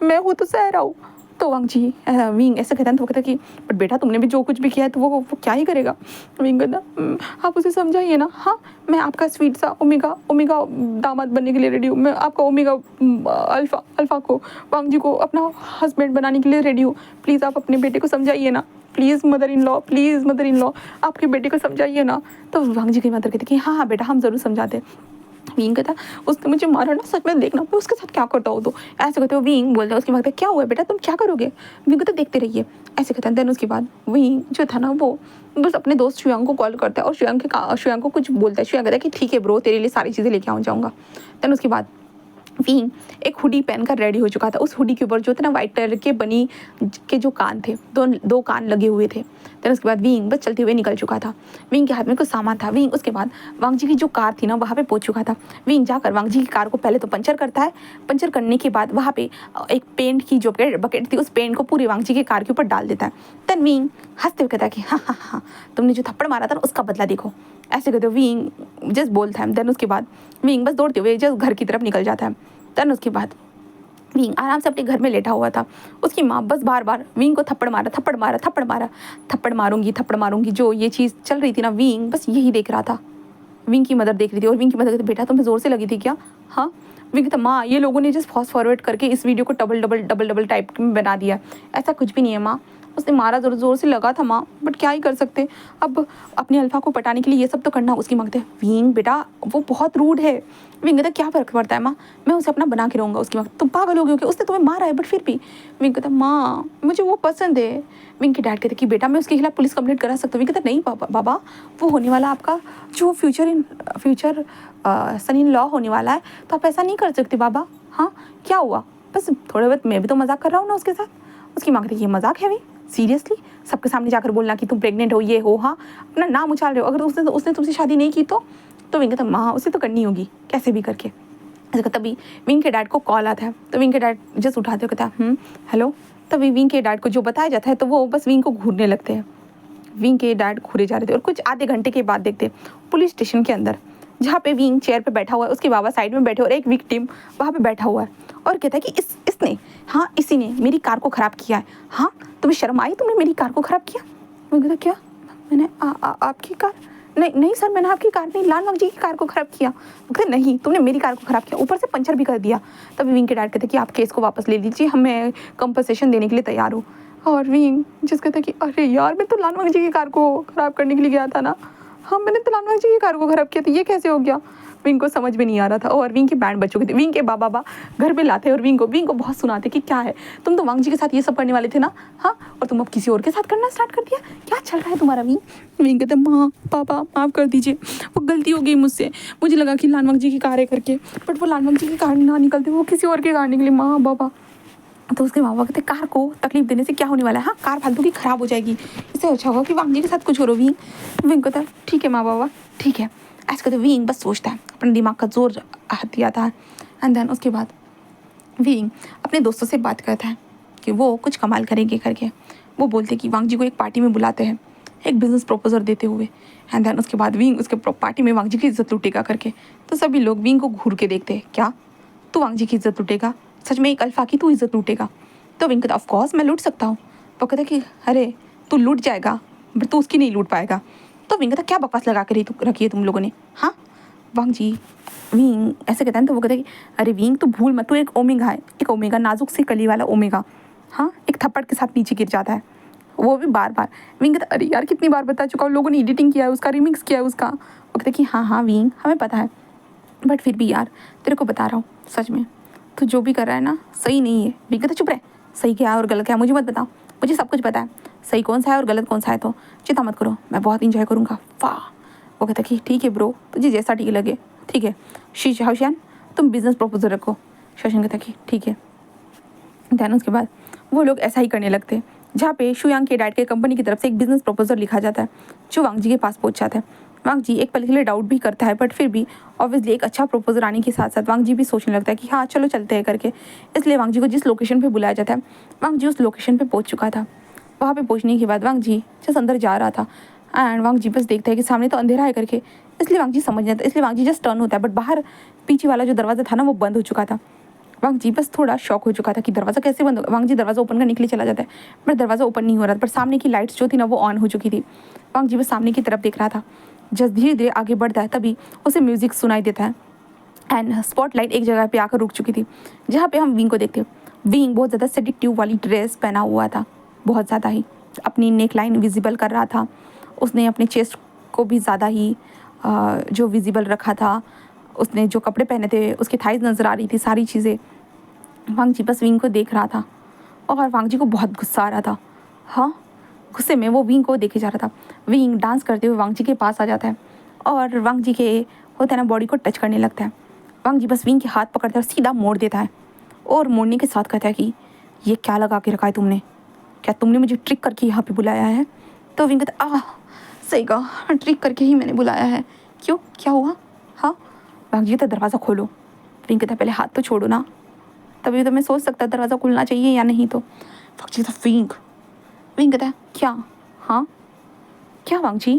मैं हूँ तो सहरा हूँ। तो वांग जी विंग ऐसे कहता है, तो वो कहता कि बट बेटा तुमने भी जो कुछ भी किया है तो वो क्या ही करेगा। विंग कहता आप उसे समझाइए ना। हाँ, मैं आपका स्वीट सा ओमेगा दामाद बनने के लिए रेडी हूँ, मैं आपका ओमेगा अल्फा को, वांग जी को अपना हस्बैंड बनाने के लिए रेडी हूँ। प्लीज़ आप अपने बेटे को समझाइए ना, प्लीज़ मदर इन लॉ आपके बेटे को समझाइए ना। तो वांग जी की मदर कहती कि हाँ बेटा हम ज़रूर समझाते हैं। विंग कहता उसने मुझे मारा ना, सच में देखना मैं उसके साथ क्या करता हूँ। तो ऐसे कहते हो विंग बोलता है उसके बाद क्या हुआ बेटा तुम क्या करोगे। विंग कहता देखते रहिए, ऐसे कहता है। देन उसके बाद विंग जो था ना वो बस अपने दोस्त श्रेयांग को कॉल करता है और श्रेयांग को कुछ बोलता है। श्रेयांग कहता है कि ठीक है ब्रो, तेरे लिए सारी चीज़ें लेके जाऊँगा। देन उसके बाद विंग एक हुडी पहनकर रेडी हो चुका था। उस हुडी के ऊपर जो था ना वाइट कलर के बनी के जो कान थे, दो कान लगे हुए थे। देन उसके बाद विंग बस चलते हुए निकल चुका था। विंग के हाथ में कुछ सामान था। विंग उसके बाद वांग जी की जो कार थी ना वहाँ पे पहुँच चुका था। विंग जाकर वांग जी की कार को पहले तो पंचर करता है। पंचर करने के बाद वहाँ पे एक पेंट की जो बकेट थी उस पेंट को पूरे वांग जी की कार के ऊपर डाल देता है। देन विंग हंसते हुए कहता है कि हाँ तुमने जो थप्पड़ मारा था ना उसका बदला देखो, ऐसे कहते हो विंग जस्ट बोलता है। देन उसके बाद विंग बस दौड़ते हुए जस्ट घर की तरफ निकल जाता है। देन उसके बाद विंग आराम से अपने घर में लेटा हुआ था। उसकी माँ बस बार बार विंग को थप्पड़ मारूंगी जो ये चीज़ चल रही थी ना, विंग बस यही देख रहा था। विंग की मदर देख रही थी और विंग की मदर कहती बेटा तुम्हें ज़ोर से लगी थी क्या। हाँ, विंग कहता माँ ये लोगों ने जस्ट फास्ट फॉरवर्ड करके इस वीडियो को डबल टाइप में बना दिया, ऐसा कुछ भी नहीं है माँ, उसने मारा ज़ोर से लगा था माँ, बट क्या ही कर सकते, अब अपने अल्फा को पटाने के लिए ये सब तो करना। उसकी मांगते हैं विंग बेटा वो बहुत रूड है। विंग कहता क्या फ़र्क पड़ता है माँ, मैं उसे अपना बना के रहूँगा। उसकी माँ तुम पागल हो गए हो क्या, उसने तुम्हें मारा है बट फिर भी। विंग कहता माँ मुझे वो पसंद है। विंग के डैड कहते कि बेटा मैं उसके खिलाफ पुलिस कंप्लेंट करा सकता हूँ। विंग कहता नहीं बाबा वो होने वाला आपका जो फ्यूचर सन इन लॉ होने वाला है, तो आप ऐसा नहीं कर सकते बाबा। हाँ क्या हुआ, बस थोड़ा बहुत मैं भी तो मजाक कर रहा हूँ ना उसके साथ। उसकी माँ कहती ये मजाक है भाई, सीरियसली सबके सामने जाकर बोलना कि तुम प्रेग्नेंट हो, ये हो, हाँ अपना नाम उछाल रहे हो, अगर उसने तुमसे शादी नहीं की तो विंग कहता माँ उसे तो करनी होगी कैसे भी करके। ऐसे तभी विंग के डैड को कॉल आता है, तो विंग के डैड जस्ट उठाते हो, कहता है हेलो। तभी विंग के डैड को जो बताया जाता है तो वो बस विंग को घूरने लगते हैं। विंग के डैड घूरे जा रहे थे और कुछ आधे घंटे के बाद देखते पुलिस स्टेशन के अंदर, जहाँ पे विंग चेयर पे बैठा हुआ है, उसके बाबा साइड में बैठे और एक विक्टिम वहाँ पे बैठा हुआ है और कहता है कि इसने हाँ इसी ने मेरी कार को ख़राब किया है। हाँ तुम्हें शर्म आई, तुमने मेरी कार को ख़राब किया? मैं कहता क्या मैंने आपकी कार? नहीं सर मैंने आपकी कार नहीं, लाल जी की कार को ख़राब किया। वो कहते नहीं तुमने मेरी कार को ख़राब किया, ऊपर से पंचर भी कर दिया। तभी विंग के डैड कहते कि आप केस को वापस ले लीजिए, हमें कंपनसेशन देने के लिए तैयार हो। और विंग जिस कहता कि अरे यार मैं तो लाल जी की कार को ख़राब करने के लिए गया था ना, हाँ मैंने तो लाल जी की कार को ख़राब किया था, ये कैसे हो गया? विंग को समझ में नहीं आ रहा था। और विंग के बैंड बज चुके थे, विंग के बाबा घर पे लाते और विंग को बहुत सुनाते कि क्या है तुम तो वांग जी के साथ ये सब करने वाले थे ना, हाँ और तुम अब किसी और के साथ करना स्टार्ट कर दिया, क्या चल रहा है तुम्हारा? विंग कहते माँ पापा माफ़ कर दीजिए, वो गलती हो गई मुझसे, मुझे लगा कि लाल जी की कार है करके, बट वो लाल जी की कार ना निकलते वो किसी और की कार निकली माँ बाबा। तो उसके माँ बाप कहते कार को तकलीफ देने से क्या होने वाला है, हाँ कार फालतू की ख़राब हो जाएगी, इससे अच्छा होगा कि वांग जी के साथ कुछ करो। विंग कहता ठीक है माँ बाबा ठीक है। ऐसे कहते विंग बस सोचता है, अपने दिमाग का जोर हाथ दिया था। एंड देन उसके बाद विंग अपने दोस्तों से बात करता है कि वो कुछ कमाल करेंगे करके। वो बोलते कि वांग जी को एक पार्टी में बुलाते हैं एक बिजनेस प्रपोजल देते हुए। एंड देन उसके बाद विंग उसके पार्टी में वांग जी की इज्जत लूटेगा करके। तो सभी लोग विंग को घूर के देखते हैं, क्या तू वांग जी की इज्जत लूटेगा? सच में एक अल्फा की तू इज्जत लूटेगा? तो विंग कहता ऑफकोर्स मैं लूट सकता हूँ। वो कहता कि अरे तू लूट जाएगा बट तू उसकी नहीं लूट पाएगा। तो विंग कहता क्या बकवास लगा कर रखी है तुम लोगों ने, हाँ वांग जी। विंग ऐसे कहता है तो वो कहता है कि अरे विंग तू भूल मत, तू एक ओमेगा है, एक ओमेगा नाजुक सी कली वाला ओमेगा, हाँ एक थप्पड़ के साथ नीचे गिर जाता है, वो भी बार बार। विंग कहता अरे यार कितनी बार बता चुका हूँ, लोगों ने एडिटिंग किया है उसका, रिमिक्स किया है उसका। वो कहता कि हाँ विंग हमें पता है, बट फिर भी यार तेरे को बता रहा हूँ सच में तू जो भी कर रहा है ना सही नहीं है। विंग कहता चुप रहे, सही क्या है और गलत क्या है मुझे मत बताओ, मुझे सब कुछ पता है, सही कौन सा है और गलत कौन सा है, तो चिंता मत करो मैं बहुत इंजॉय करूँगा। वाह। वो कहता कि ठीक है ब्रो तुझे जैसा ठीक लगे, ठीक है शौशान तुम बिजनेस प्रपोजल रखो। शौशान कहता कि ठीक है। दैन उसके बाद वो लोग ऐसा ही करने लगते हैं, जहाँ पे शुयांग के डैड के कंपनी की तरफ से एक बिजनेस प्रपोजल लिखा जाता है जो वांग जी के पास पहुँच जाता है। वांग जी एक पल के लिए डाउट भी करता है, बट फिर भी ऑब्वियसली एक अच्छा प्रपोजल आने के साथ साथ वांग जी भी सोचने लगता है कि हाँ चलो चलते हैं करके। इसलिए वांग जी को जिस लोकेशन पे बुलाया जाता है वांग जी उस लोकेशन पे पहुँच चुका था। वहाँ पे पहुँचने के बाद वांग जी जस्ट अंदर जा रहा था एंड वांग जी बस देखता है कि सामने तो अंधेरा है करके, इसलिए वांग जी समझ नहीं आता, इसलिए वांग जी जस्ट टर्न होता है, बट बाहर पीछे वाला जो दरवाज़ा था ना वो बंद हो चुका था। वांग जी बस थोड़ा शॉक हो चुका था कि दरवाज़ा कैसे बंद होगा। वांग जी दरवाज़ा ओपन करने के लिए चला जाता है बट दरवाज़ा ओपन नहीं हो रहा था, पर सामने की लाइट्स जो थी ना वो ऑन हो चुकी थी। वांग जी बस सामने की तरफ देख रहा था, जस्ट धीरे धीरे आगे बढ़ता है तभी उसे म्यूज़िक सुनाई देता है एंड स्पॉटलाइट एक जगह पे आकर रुक चुकी थी, जहाँ पे हम विंग को देखते हैं। विंग बहुत ज़्यादा सेडिक्टिव वाली ड्रेस पहना हुआ था, बहुत ज़्यादा ही अपनी नेक लाइन विजिबल कर रहा था। उसने अपने चेस्ट को भी ज़्यादा ही जो विजिबल रखा था, उसने जो कपड़े पहने थे उसकी थाइज नज़र आ रही थी, सारी चीज़ें। वांग जी बस विंग को देख रहा था और वांग जी को बहुत गुस्सा आ रहा था। हाँ गुस्से में वो विंग को देखे जा रहा था। विंग डांस करते हुए वांग जी के पास आ जाता है और वांग जी के होता है ना बॉडी को टच करने लगता है। वांग जी बस विंग के हाथ पकड़ता है और सीधा मोड़ देता है और मोड़ने के साथ कहता है कि ये क्या लगा के रखा है तुमने, क्या तुमने मुझे ट्रिक करके यहाँ पे बुलाया है? तो विंग कहता सही कहा, ट्रिक करके ही मैंने बुलाया है। क्यों क्या हुआ? हाँ वांग जी कहता दरवाज़ा खोलो। विंग कहता पहले हाथ तो छोड़ो ना, तभी तो मैं सोच सकता दरवाज़ा खुलना चाहिए या नहीं। तो वांग जी कहता विंग कहता है क्या? हाँ क्या वांग जी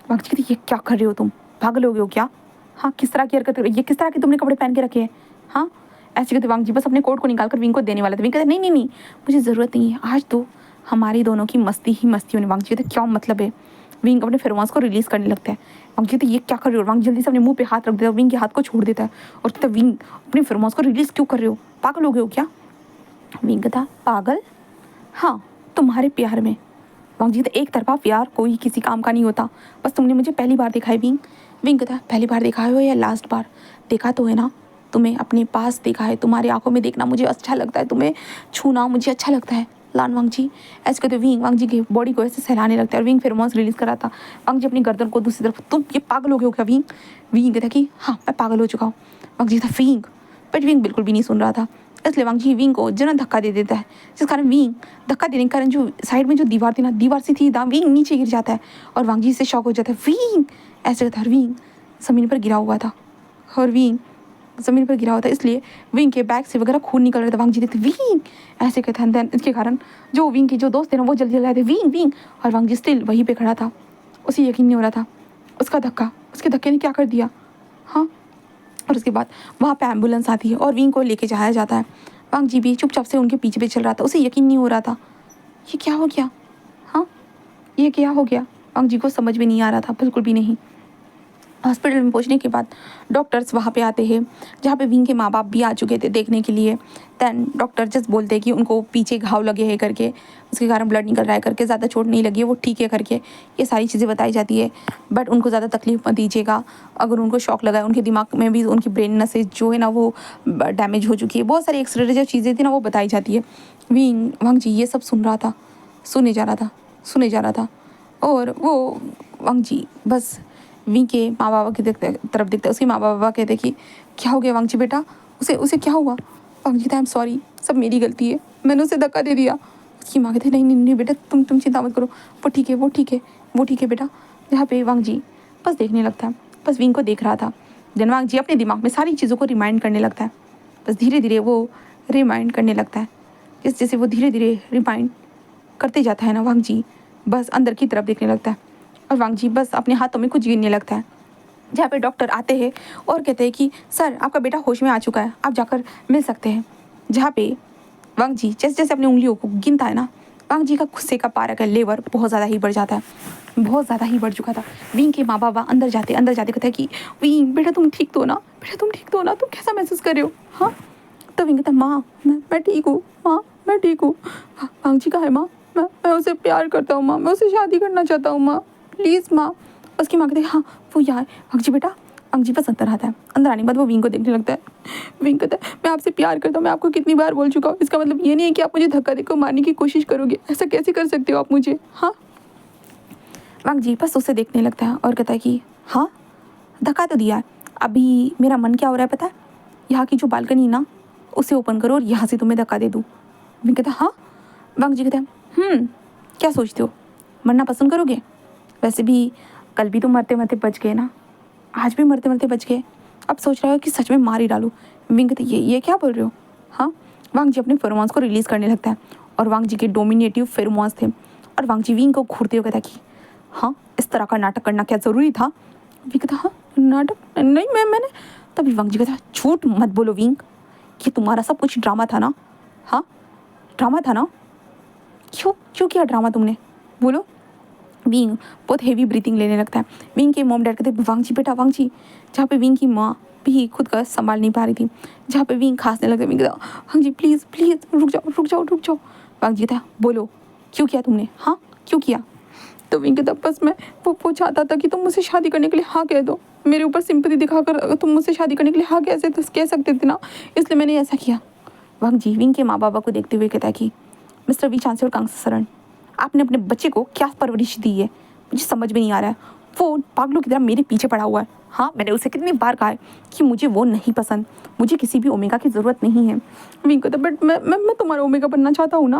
कहती ये क्या कर रहे हो तुम, पागल हो गए हो क्या? हाँ किस तरह की हरकत, ये किस तरह के तुमने कपड़े पहन के रखे हैं? हाँ ऐसे कहते वांग जी बस अपने कोट को निकाल कर विंग को देने वाला था। विंग कहते नहीं मुझे ज़रूरत नहीं है, आज तो हमारी दोनों की मस्ती ही मस्ती होने। वांग जी कहते क्या मतलब है? विंग अपने फेरोमोन्स को रिलीज़ करने लगता है। वांग जी कहते ये क्या कर रहे हो? वांग जल्दी से अपने मुंह पे हाथ रख देता है, विंग के हाथ को छोड़ देता है और कहता विंग अपने फेरोमोन्स को रिलीज़ क्यों कर रहे हो, पागल हो गए हो क्या? विंग कहता पागल? हाँ तुम्हारे प्यार में। वांग जी कहते एक तरफा प्यार कोई किसी काम का नहीं होता, बस तुमने मुझे पहली बार देखा है विंग। विंग कहता पहली बार देखा हो या लास्ट बार? देखा तो है ना, तुम्हें अपने पास देखा है, तुम्हारी आंखों में देखना मुझे अच्छा लगता है, तुम्हें छूना मुझे अच्छा लगता है लान वांग जी। ऐसे कहते विंग वांग जी की बॉडी को ऐसे सहलाने लगता है और विंग फेरोमोन्स रिलीज़ कर रहा था। वांग जी अपनी गर्दन को दूसरी तरफ, तुम ये पागल हो गए हो क्या विंग? विंग कहता कि हाँ मैं पागल हो चुका हूँ। वांग जी था विंग, बट विंग बिल्कुल भी नहीं सुन रहा था। इसलिए वांग जी विंग को जना धक्का दे देता है, जिस कारण विंग धक्का देने के कारण जो साइड में जो दीवार थी ना, दीवार से थी विंग नीचे गिर जाता है और वांग जी से शॉक हो जाता है। विंग ऐसे कहता है, विंग ज़मीन पर गिरा हुआ था और विंग ज़मीन पर गिरा हुआ था, इसलिए विंग के बैग से वगैरह खून निकल रहा था। वांग जी देखते विंग ऐसे कहते हैं। देन इसके कारण जो विंग के जो दोस्त थे ना वो जल्दी जल्दी आए थे, विंग विंग, और वांग जी स्टिल वहीं पे खड़ा था। उसे यकीन नहीं हो रहा था, उसका धक्का, उसके धक्के ने क्या कर दिया। हाँ, और उसके बाद वहाँ पे एम्बुलेंस आती है और विंग को लेके जाया जाता है। वांग जी भी चुपचाप से उनके पीछे पे चल रहा था, उसे यकीन नहीं हो रहा था ये क्या हो गया। हाँ, ये क्या हो गया, वांग जी को समझ में नहीं आ रहा था, बिल्कुल भी नहीं। हॉस्पिटल में पहुंचने के बाद डॉक्टर्स वहाँ पे आते हैं, जहाँ पे विंग के माँ बाप भी आ चुके थे देखने के लिए। दैन डॉक्टर जस्ट बोलते हैं कि उनको पीछे घाव लगे हैं करके, उसके कारण ब्लड निकल रहा है करके, ज़्यादा चोट नहीं लगी है, वो ठीक है करके ये सारी चीज़ें बताई जाती है। बट उनको ज़्यादा तकलीफ मत दीजिएगा, अगर उनको शॉक लगा है, उनके दिमाग में भी उनकी ब्रेन नसें जो है ना वो डैमेज हो चुकी है, बहुत सारी एक्सरे जो चीज़ें थी ना वो बताई जाती है। वांग जी ये सब सुन रहा था, सुने जा रहा था और वो वांग जी बस विंग के माँ बाबा की तरफ देखते, उसके माँ बाबा कहते कि क्या हो गया वांग जी बेटा, उसे उसे क्या हुआ। वांग जी था, आई एम सॉरी, सब मेरी गलती है, मैंने उसे धक्का दे दिया। उसकी माँ कहती नहीं नहीं नहीं बेटा, तुम चिंता मत करो, वो ठीक है वो ठीक है वो ठीक है बेटा। यहाँ पे वांग जी बस देखने लगता है, बस विंग को देख रहा था। देन वांग जी अपने दिमाग में सारी चीज़ों को रिमाइंड करने लगता है, बस धीरे धीरे वो रिमाइंड करने लगता है। जैसे जैसे वो धीरे धीरे रिमाइंड करते जाता है ना, वांग जी बस अंदर की तरफ देखने लगता है और वांग जी बस अपने हाथों में कुछ गिनने लगता है। जहाँ पे डॉक्टर आते हैं और कहते हैं कि सर आपका बेटा होश में आ चुका है, आप जाकर मिल सकते हैं। जहाँ पे वांग जी जैसे जैसे अपनी उंगलियों को गिनता है ना, वांग जी का गुस्से का पारा का लेवल बहुत ज़्यादा ही बढ़ जाता है, बहुत ज़्यादा ही बढ़ चुका था। विंग के माँ बाबा अंदर जाते कहते हैं कि विंग बेटा तुम ठीक तो ना, बेटा तुम ठीक तो ना, तुम कैसा महसूस कर रहे हो। हाँ, तो विंग कहता है माँ मैं ठीक हूँ, माँ मैं ठीक हूँ। वांग जी का है माँ, मैं उसे प्यार करता हूँ माँ, मैं उसे शादी करना चाहता हूँ माँ, प्लीज़ माँ। उसकी माँ कहती है हाँ वो यार वांग जी बेटा। वांग जी बस अंदर आता है, अंदर आने के बाद वो विंग को देखने लगता है। विंग कहता है मैं आपसे प्यार करता हूँ, मैं आपको कितनी बार बोल चुका हूँ, इसका मतलब ये नहीं है कि आप मुझे धक्का देकर मारने की कोशिश करोगे, ऐसा कैसे कर सकते हो आप मुझे। हाँ, वांग जी बस उसे देखने लगता है और कहता है कि हाँ धक्का तो दिया है, अभी मेरा मन क्या हो रहा है पता है, यहाँ की जो बालकनी ना उसे ओपन करो और यहाँ से तुम्हें धक्का दे दूँ। विंग कहता है हाँ। वांग जी कहता है क्या सोचते हो, मरना पसंद करोगे, वैसे भी कल भी तुम मरते मरते बच गए ना, आज भी मरते मरते बच गए, अब सोच रहा हो कि सच में मार ही डालूं। विंग कहते ये क्या बोल रहे हो। हाँ, वांग जी अपने फेरोमोन्स को रिलीज़ करने लगता है और वांग जी के डोमिनेटिव फेरोमोन्स थे और वांग जी विंग को घूरते हुए कहता कि हाँ इस तरह का नाटक करना क्या ज़रूरी था। विंग कहता हाँ नाटक नहीं मैंने। तभी वांग जी कहता झूठ मत बोलो विंग, ये तुम्हारा सब कुछ ड्रामा था ना। हाँ ड्रामा था ना, क्यों क्यों किया ड्रामा तुमने, बोलो। विंग बहुत हेवी ब्रीथिंग लेने लगता है। विंग के मॉम डैड कहते वांग जी बेटा वांग जी, जहाँ पे विंग की माँ भी खुद का संभाल नहीं पा रही थी, जहाँ पे विंग खांसने लगता है। विंग कहता वांग जी प्लीज़ प्लीज़ रुक जाओ रुक जाओ रुक जाओ। वांग जी था बोलो क्यों किया तुमने, हाँ क्यों किया। तो विंग कहता बस मैं वो चाहता था कि तुम मुझसे शादी करने के लिए हाँ कह दो, मेरे ऊपर सिंपैथी दिखाकर तुम मुझसे शादी करने के लिए हाँ कैसे तो कह सकते थे ना, इसलिए मैंने ऐसा किया। वांग जी विंग के माँ बाबा को देखते हुए कहता है कि मिस्टर वी चांसलर कांगसरन, आपने अपने बच्चे को क्या परवरिश दी है, मुझे समझ में नहीं आ रहा है। वो पागलों की तरह मेरे पीछे पड़ा हुआ है। हाँ, मैंने उसे कितनी बार कहा है कि मुझे वो नहीं पसंद, मुझे किसी भी ओमेगा की ज़रूरत नहीं है। विंग कहता बट मैं तुम्हारा ओमेगा बनना चाहता हूँ ना।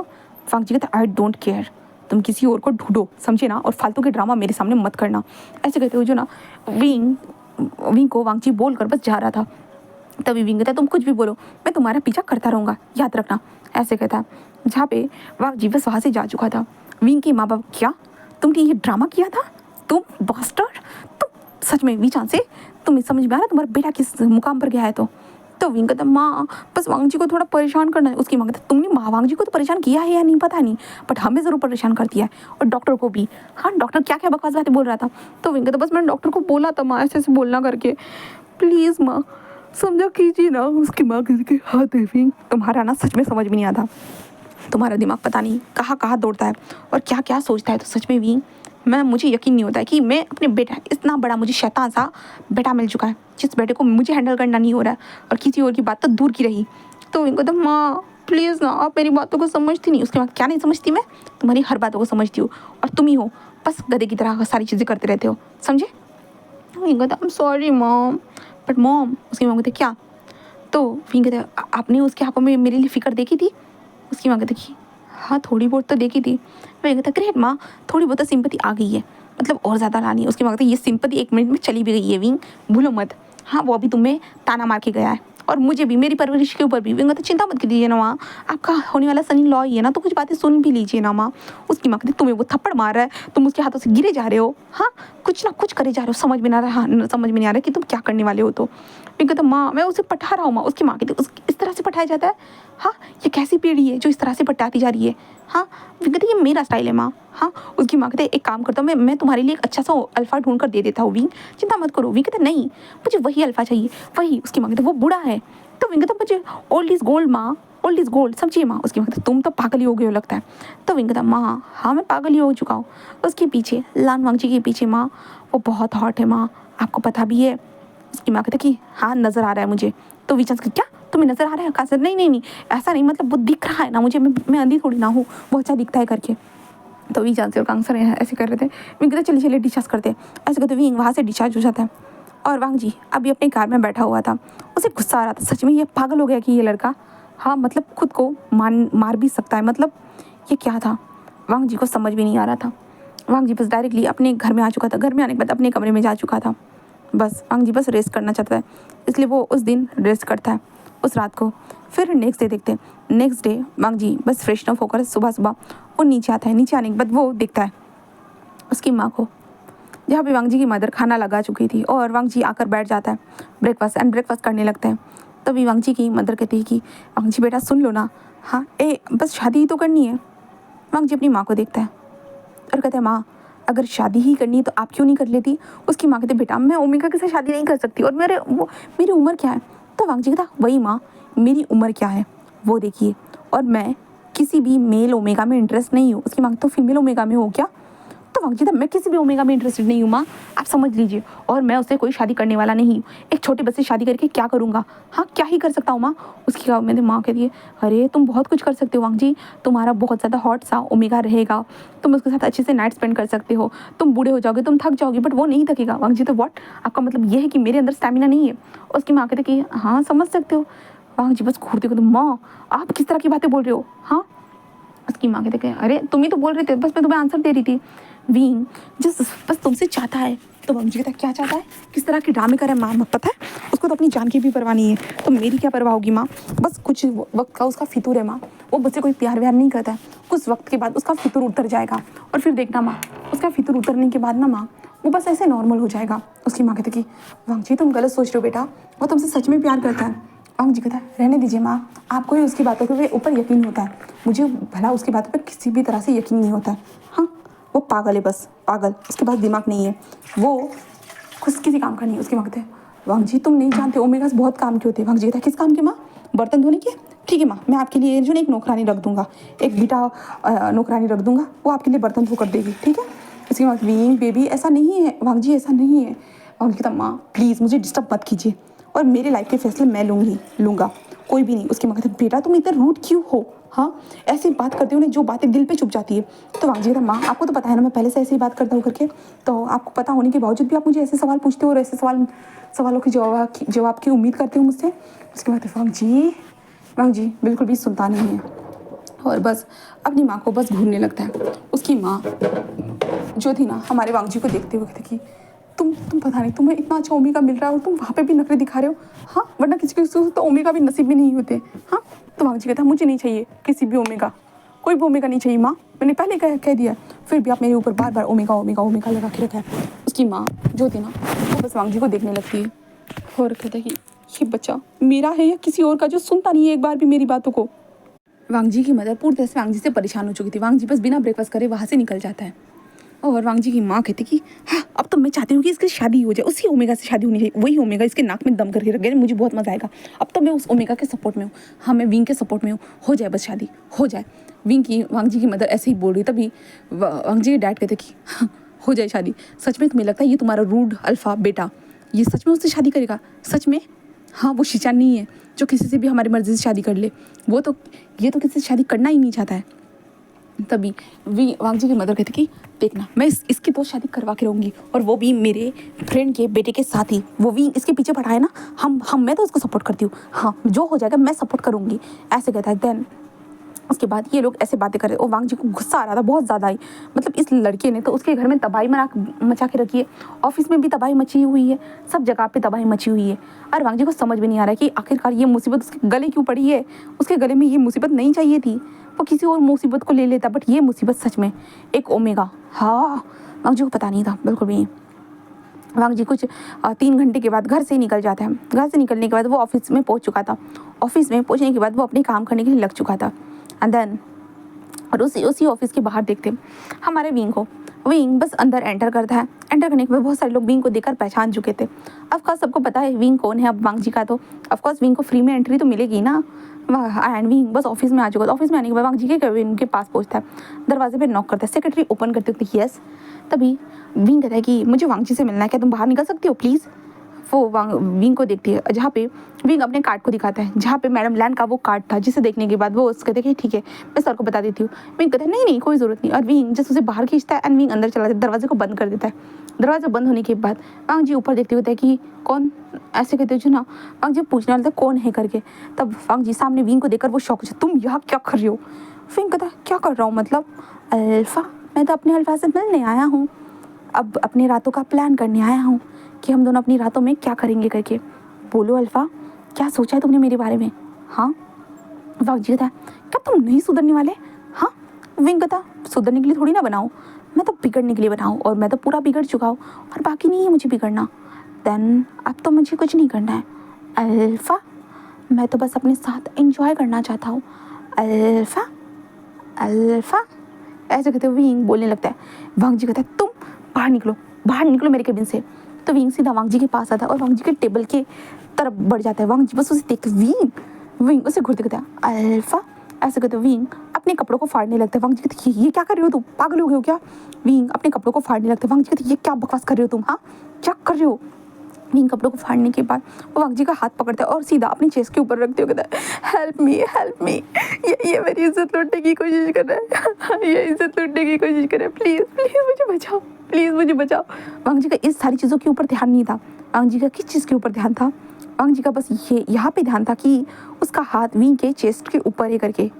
वांग जी कहता आई डोंट केयर, तुम किसी और को ढूंढो समझे ना, और फालतू के ड्रामा मेरे सामने मत करना। ऐसे कहते हुए जो ना विंग को वांग जी बोल कर बस जा रहा था। तभी विंग कहता तुम कुछ भी बोलो मैं तुम्हारा पीछा करता रहूँगा, याद रखना, ऐसे कहता। जहाँ पे वांग जी बस वहाँ से जा चुका था। विंग के माँ बाप क्या तुमने ये ड्रामा किया था, तुम बास्टर्ड, तुम सच में वी चांस से तुम्हें समझ में आ रहा तुम्हारा बेटा किस मुकाम पर गया है। तो विंग कहता माँ बस वांग जी को थोड़ा परेशान करना है। उसकी माँ कहता तुमने माँ वांग जी को तो परेशान किया है या नहीं पता नहीं, बट हमें ज़रूर परेशान कर दिया है और डॉक्टर को भी। हाँ डॉक्टर क्या क्या बकवास बातें बोल रहा था। तो विंग कहता बस मैंने डॉक्टर को बोला था माँ ऐसे ऐसे बोलना करके, प्लीज़ माँ समझा कीजिए ना। उसकी माँ किसी के हाथ है। विंग तुम्हारा ना सच में समझ में नहीं आता, तुम्हारा दिमाग पता नहीं कहाँ कहाँ दौड़ता है और क्या क्या सोचता है। तो सच में भी मुझे यकीन नहीं होता है कि मैं अपने बेटा, इतना बड़ा मुझे शैतान सा बेटा मिल चुका है जिस बेटे को मुझे हैंडल करना नहीं हो रहा है, और किसी और की बात तो दूर की रही। तो इनको तो माँ प्लीज़ ना आप मेरी बातों को समझती नहीं। उसके बाद क्या नहीं समझती, मैं तुम्हारी हर बातों को समझती हूँ और तुम ही हो बस गधे की तरह सारी चीज़ें करते रहते हो, समझे। इनको तो I am sorry mom, but mom, उसकी मॉम कहते क्या तो विंग कहता है आपने उसकी आंखों में मेरे लिए फ़िक्र देखी थी? उसकी माँ कहती कि हाँ थोड़ी बहुत तो देखी थी। विंग कहता ग्रेट माँ, थोड़ी बहुत तो सिंपैथी आ गई है, मतलब और ज़्यादा लानी है। उसकी माँ कहती ये सिंपैथी 1 मिनट में चली भी गई है विंग, भूलो मत। हाँ वो अभी तुम्हें ताना मार के गया है और मुझे भी, मेरी परवरिश के ऊपर भी। विंग कहता चिंता मत कीजिए ना माँ, आपका होने वाला सन इन लॉ ही है ना, तो कुछ बातें सुन भी लीजिए ना माँ। उसकी माँ कहती तुम्हें वो थप्पड़ मार रहा है, तुम उसके हाथों से गिरे जा रहे हो, हाँ कुछ ना कुछ करे जा रहे हो, समझ में ना रहा, हाँ समझ में नहीं आ रहा कि तुम क्या करने वाले हो। तो विंग कहता माँ मैं उसे पटा रहा हूँ माँ। उसकी माँ कहती इस तरह से पटाया जाता है? हाँ ये कैसी पीढ़ी है जो इस तरह से पटाती जा रही है? हाँ विंग कहती ये मेरा स्टाइल है माँ। हाँ उसकी माँ कहते एक काम करता हूँ, मैं तुम्हारे लिए एक अच्छा सा अल्फ़ा ढूंढ कर दे देता हूँ विंग, चिंता मत करो। विंग कहते नहीं मुझे वही अल्फ़ा चाहिए, वही। उसकी माँ कहते वो बूढ़ा है। तो विंग कहता मुझे ओल्ड इज़ गोल्ड माँ, ओल्ड इज़ गोल्ड, समझिए माँ। उसकी माँ कहती तुम तो पागल ही हो गए हो लगता है। तो विंग कहता माँ हाँ मैं पागल ही हो चुका हूँ। उसके पीछे लान वांगची के पीछे माँ वो बहुत हॉट है माँ, आपको पता भी है। उसकी माँ कहती कि हाँ नज़र आ रहा है मुझे। तो विचार क्या तुम्हें नज़र आ रहा है? कहाँ से? नहीं नहीं नहीं ऐसा नहीं, मतलब वो दिख रहा है ना मुझे, मैं अंधी थोड़ी ना हूँ, वो अच्छा दिखता है करके। तो वी जानते और कांसर ऐसे कर रहे थे। विंग कहते चलिए चलिए डिस्चार्ज करते हैं, ऐसे कहते विंग वहाँ से डिस्चार्ज हो जाता है। और वांग जी अभी अपनी कार में बैठा हुआ था, उसे गुस्सा आ रहा था, सच में ये पागल हो गया कि ये लड़का, हाँ मतलब खुद को मार भी सकता है, मतलब ये क्या था? वांग जी को समझ भी नहीं आ रहा था। वांग जी बस डायरेक्टली अपने घर में आ चुका था, घर में आने के बाद अपने कमरे में जा चुका था। बस वांग जी बस रेस्ट करना चाहता है, इसलिए वो उस दिन रेस्ट करता है उस रात को। फिर नेक्स्ट डे देखते हैं। नेक्स्ट डे वांग जी बस फ्रेशन होकर सुबह सुबह वो नीचे आता है। नीचे आने के बाद वो देखता है उसकी माँ को, जहाँ पे वांग जी की मदर खाना लगा चुकी थी, और वांग जी आकर बैठ जाता है ब्रेकफास्ट करने लगते हैं। तभी वांग जी की मदर कहती है कि वांग जी बेटा सुन लो ना, हाँ बस शादी ही तो करनी है। वांग जी अपनी माँ को देखता है और कहता है माँ अगर शादी ही करनी है तो आप क्यों नहीं कर लेती? उसकी माँ कहती बेटा मैं ओमेगा के साथ शादी नहीं कर सकती, और मेरी उम्र क्या है? तो वांग जी कहता वही माँ, मेरी उम्र क्या है वो देखिए, और मैं किसी भी मेल ओमेगा में इंटरेस्ट नहीं हूँ। उसकी माँ तो फीमेल ओमेगा में हो क्या? तो वांग जी मैं किसी भी ओमेगा में इंटरेस्टेड नहीं हूँ माँ, आप समझ लीजिए, और मैं उससे कोई शादी करने वाला नहीं हूँ। एक छोटे बच्चे से शादी करके क्या करूँगा? हाँ क्या ही कर सकता हूँ माँ? उसकी मेरी माँ कहती है अरे तुम बहुत कुछ कर सकते हो वांग जी, तुम्हारा बहुत ज़्यादा हॉट सा ओमेगा रहेगा, तुम उसके साथ अच्छे से नाइट स्पेंड कर सकते हो, तुम बूढ़े हो जाओगे, तुम थक जाओगे, बट वो नहीं थकेगा। वांग जी तो व्हाट, आपका मतलब ये है कि मेरे अंदर स्टैमिना नहीं है? उसकी माँ कहती कि हाँ समझ सकते हो। वांग जी बस घूरते को, माँ आप किस तरह की बातें बोल रहे हो? हाँ उसकी माँ कहते अरे तुम ही तो बोल रहे थे, बस मैं तुम्हें आंसर दे रही थी। विंग जिस बस तुमसे चाहता है। तो वांग जी कहता क्या चाहता है? किस तरह के ड्रामे कर रहा है माँ, मत पता है उसको तो अपनी जान की भी परवाह नहीं है, तो मेरी क्या परवाह होगी माँ? बस कुछ वक्त का उसका फितूर है माँ, वो बच्चे कोई प्यार व्यार नहीं करता है, कुछ वक्त के बाद उसका फितूर उतर जाएगा, और फिर देखना माँ उसका फितूर उतरने के बाद ना माँ वो बस ऐसे नॉर्मल हो जाएगा। उसकी माँ कहती कि वांग जी तुम गलत सोच रहे हो बेटा, वो तुमसे सच में प्यार करता है। वांग जी कहता है रहने दीजिए माँ, आपको ही उसकी बातों के ऊपर यकीन होता है, मुझे भला उसकी बातों पर किसी भी तरह से यकीन नहीं होता है। हाँ वो पागल है, बस पागल, उसके पास दिमाग नहीं है, वो खुद किसी काम का नहीं है। उसकी माँ कहते हैं वांग जी तुम नहीं जानते ओमेगा से बहुत काम के होते हैं। वांग जी कहता है किस काम के माँ? बर्तन धोने के? ठीक है माँ मैं आपके लिए जो एक नौकरानी रख दूंगा, एक बेटा नौकरानी रख दूंगा, वो आपके लिए बर्तन धो कर देगी, ठीक है? इसके बाद विंग बेबी ऐसा नहीं है वांग जी, ऐसा नहीं है। वांग जी कहता माँ प्लीज़ मुझे डिस्टर्ब मत कीजिए, और मेरे लाइफ के फैसले मैं लूँगा, कोई भी नहीं। उसकी माँ कहती बेटा तुम इतना रूड क्यों हो? हाँ ऐसी बात करते हो ना जो बातें दिल पे चुप जाती है। तो वांग जी कहता माँ आपको तो पता है ना मैं पहले से ऐसी बात करता हूँ करके, तो आपको पता होने के बावजूद भी आप मुझे ऐसे सवाल पूछते हो और ऐसे सवालों की जवाब की उम्मीद करते हो मुझसे। उसके बाद वांग जी बिल्कुल भी सुनता नहीं है, और बस अपनी माँ को बस घूरने लगता है। उसकी माँ जो थी ना हमारे वांग जी को देखते हुए कहती कि तुम पता नहीं तुम्हें इतना अच्छा ओमेगा मिल रहा है और तुम वहाँ पे भी नखरे दिखा रहे हो। हाँ वरना किसी को तो ओमेगा भी नसीब भी नहीं होते। हाँ तो वांग जी कहता मुझे नहीं चाहिए किसी भी ओमेगा, कोई भी ओमेगा नहीं चाहिए माँ, मैंने पहले कह दिया, फिर भी आप मेरे ऊपर बार बार ओमेगा लगा के रखा है। उसकी माँ जो थी ना वो बस वांग जी को देखने लगती है और कहता है कि ये बच्चा मेरा है या किसी और का जो सुनता नहीं है एक बार भी मेरी बातों को। वांग जी की मदर पूरी तरह से वांग जी से परेशान हो चुकी थी। वांग जी बस बिना ब्रेकफास्ट करे वहाँ से निकल जाता है, और वांग जी की माँ कहती कि हाँ अब तो मैं चाहती हूँ कि इसकी शादी हो जाए, उसी ओमेगा से शादी होनी चाहिए, वही ओमेगा इसके नाक में दम करके रख गया, मुझे बहुत मज़ा आएगा। अब तो मैं उस ओमेगा के सपोर्ट में हूँ, हाँ मैं विंग के सपोर्ट में हूँ, हो जाए बस शादी हो जाए। वांग जी की मदर ऐसे ही बोल रही, तभी वांग जी के डैड कहते कि हाँ हो जाए शादी। सच में तुम्हें लगता है ये तुम्हारा रूड अल्फा बेटा ये सच में उससे शादी करेगा? सच में? हाँ वो शीशान नहीं है जो किसी से भी हमारी मर्जी से शादी कर ले, ये तो किसी से शादी करना ही नहीं चाहता है। तभी वांग जी की मदर कहती कि देखना मैं इसकी तो शादी करवा के रहूँगी, और वो भी मेरे फ्रेंड के बेटे के साथ ही। वो भी इसके पीछे पड़ा है ना, हम मैं तो उसको सपोर्ट करती हूँ, हाँ जो हो जाएगा मैं सपोर्ट करूँगी, ऐसे कहता है। देन उसके बाद ये लोग ऐसे बातें कर रहे, और वांग जी को गुस्सा आ रहा था बहुत ज़्यादा ही। मतलब इस लड़के ने तो उसके घर में तबाही मचा के रखी है, ऑफिस में भी तबाही मची हुई है, सब जगह पे तबाही मची हुई है। और वांग जी को समझ में नहीं आ रहा कि आखिरकार ये मुसीबत उसके गले क्यों पड़ी है। उसके गले में ये मुसीबत नहीं चाहिए थी, वो किसी और मुसीबत को ले लेता, बट ये मुसीबत सच में एक ओमेगा। हाँ, वांग जी को पता नहीं था बिल्कुल भी। वांग जी कुछ 3 घंटे के बाद घर से निकल जाता है। घर से निकलने के बाद वो ऑफिस में पहुंच चुका था। ऑफिस में पहुंचने के बाद वो अपने काम करने के लिए लग चुका था। एंड देन और उसी ऑफिस के बाहर देखते हमारे विंग को। विंग बस अंदर एंटर करता है। एंटर करने के बाद बहुत सारे लोग विंग को देखकर पहचान चुके थे। ऑफकोर्स सबको पता है विंग कौन है अब वांग जी का, तो ऑफकोर्स विंग को फ्री में एंट्री तो मिलेगी ना। एंड विंग बस ऑफिस में आ चुका था। ऑफिस में आने के बाद वांग जी के केबिन के पास पहुंचता है, दरवाजे पे नॉक करता है। सेक्रेटरी ओपन करते होते यस। तभी विंग कहता है कि मुझे वांग जी से मिलना है, क्या तुम बाहर निकल सकती हो प्लीज़। वो विंग को देखती है, जहाँ पे विंग अपने कार्ड को दिखाता है, जहाँ पे मैडम लैन का वो कार्ड था, जिसे देखने के बाद वो उसके कहते कि ठीक है मैं सर को बता देती हूँ। विंग कहते हैं नहीं नहीं कोई ज़रूरत नहीं, और विंग जैसे उसे बाहर खींचता है एंड विंग अंदर चला जाता है, दरवाजे को बंद कर देता है। दरवाजा बंद होने के बाद वांग जी ऊपर देखते होते हैं कि कौन, ऐसे कहते हो ना। वांग जी पूछने वाला था कौन है करके, तब वांग जी सामने विंग को देखकर वो शौक हो, तुम यहाँ क्या कर रही हो। विंग कहता है क्या कर रहा हूँ मतलब, अल्फा मैं तो अपने अल्फा से मिलने आया हूँ, अब अपने रातों का प्लान करने आया हूँ कि हम दोनों अपनी रातों में क्या करेंगे करके। बोलो अल्फा क्या सोचा है तुमने मेरे बारे में। हाँ, वांग जी कहता है क्या तुम नहीं सुधरने वाले। हाँ, विंग कहता सुधरने के लिए थोड़ी ना बनाऊँ, मैं तो बिगड़ने के लिए बनाऊँ, और मैं तो पूरा बिगड़ चुका हूँ और बाकी नहीं है मुझे बिगड़ना। देन अब तो मुझे कुछ नहीं करना है अल्फा, मैं तो बस अपने साथ एंजॉय करना चाहता हूँ अल्फा। अल्फा ऐसे कहते हुए विंग बोलने लगता है। वांग जी कहता है तुम बाहर निकलो मेरे केबिन से। तो विंग सीधा वांग जी के पास आता है और वांग जी के टेबल के तरफ बढ़ जाता है। वांग जी बस उसे देखते विंग उसे घूरते कहता है अल्फा। ऐसे कहते विंग अपने कपड़ों को फाड़ने लगता है। वांग जी कहते ये क्या कर रहे हो तुम, पागल हो गए हो क्या। विंग अपने कपड़ों को फाड़ने लगता है। वांग जी कहते ये क्या बकवास कर रहे हो तुम, हाँ क्या कर रहे हो। विंग कपड़ों को फाड़ने के बाद वो वांग जी का हाथ पकड़ता है और सीधा अपनी चेस्ट के ऊपर रखते हुए कहता है हेल्प मी, ये मेरी इज्जत लूटने की कोशिश कर रहा है, ये इज्जत लूटने की कोशिश कर रहा है, प्लीज़ मुझे बचाओ। वांग जी का इस सारी चीज़ों के ऊपर ध्यान नहीं था। वांग जी का किस चीज़ के ऊपर ध्यान था, वांग जी का बस ये यहाँ पे ध्यान था कि उसका हाथ विंग के चेस्ट के ऊपर है करके।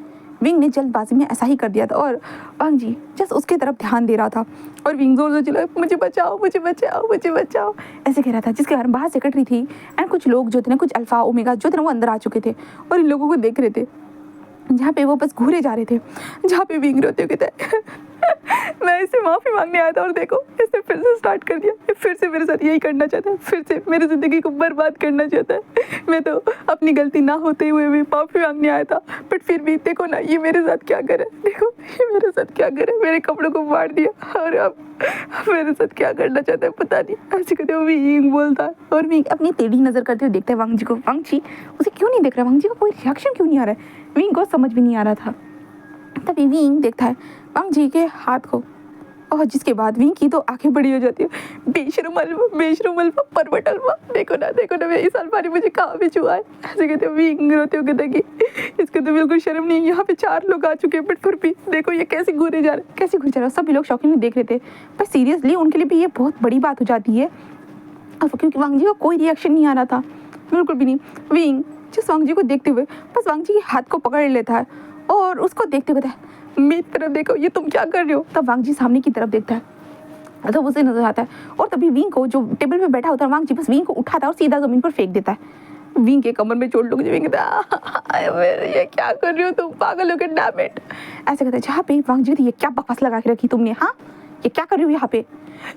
विंग ने जल्दबाजी में ऐसा ही कर दिया था और वांग जी जस्ट उसके तरफ ध्यान दे रहा था और विंग जोर से चिल्लाया मुझे बचाओ ऐसे कह रहा था, जिसके कारण बाहर सेक्रेटरी थी एंड कुछ लोग जो थे ना, कुछ अल्फा ओमेगा जो थे ना, वो अंदर आ चुके थे और इन लोगों को देख रहे थे, जहाँ पे वो बस घूरे जा रहे थे, जहाँ पे विंग रोते हुए कहता है मैं इससे माफ़ी मांगने आया था और देखो इसने फिर से स्टार्ट कर दिया, ये फिर से मेरे साथ यही करना चाहता है, फिर से मेरी ज़िंदगी को बर्बाद करना चाहता है। मैं तो अपनी गलती ना होते हुए भी माफ़ी मांगने आया था, बट फिर भी देखो ना ये मेरे साथ क्या करे, देखो ये मेरे साथ क्या करे, मेरे कपड़ों को फाड़ दिया और अब मेरे साथ क्या करना चाहता है पता नहीं। ऐसे कहते हुए विंग बोलता है और विंग अपनी टेढ़ी नज़र करते हुए देखता है वांग जी को। वांग जी उसे क्यों नहीं देख रहा, वांग जी का कोई रिएक्शन क्यों नहीं आ रहा है, विंग को समझ भी नहीं आ रहा था। तभी विंग देखता है वांग जी के हाथ को और जिसके बाद विंग की तो आंखें बड़ी हो जाती है। बेशरम अल्फा परवट अल्फा, देखो ना मेरी अल्फा ने मुझे कहाँ पे छुआ है। ऐसे कहते विंग रोते हुए कहते कि इसको तो बिल्कुल शर्म नहीं, यहाँ पे 4 लोग आ चुके हैं बट फिर भी देखो ये कैसे घूरे जा रहे हैं। सभी लोग शौकीन देख रहे थे पर सीरियसली उनके लिए भी ये बहुत बड़ी बात हो जाती है अब, क्योंकि वांग जी का कोई रिएक्शन नहीं आ रहा था बिल्कुल भी नहीं। विंग जिस वांग जी को देखते हुए बस वांग जी के हाथ को पकड़ लेता है और उसको देखते हुए कहता है मेरी तरफ देखो, ये तुम क्या कर रहे हो। तब वांग जी सामने की तरफ देखता है तब उसे नजर आता है और तभी विंग को जो टेबल पे बैठा होता है, वांग जी बस विंग को उठाता है और सीधा जमीन पर फेंक देता है। विंग के कमर में चोट लग गई। विंग कहता है ये क्या कर रही हो तुम, पागल हो गए, डैम इट। ऐसे कहता है जहाँ पे वांग जी ये क्या बकवास लगा के रखी तुमने, हाँ ये क्या कर रही हो यहाँ पे।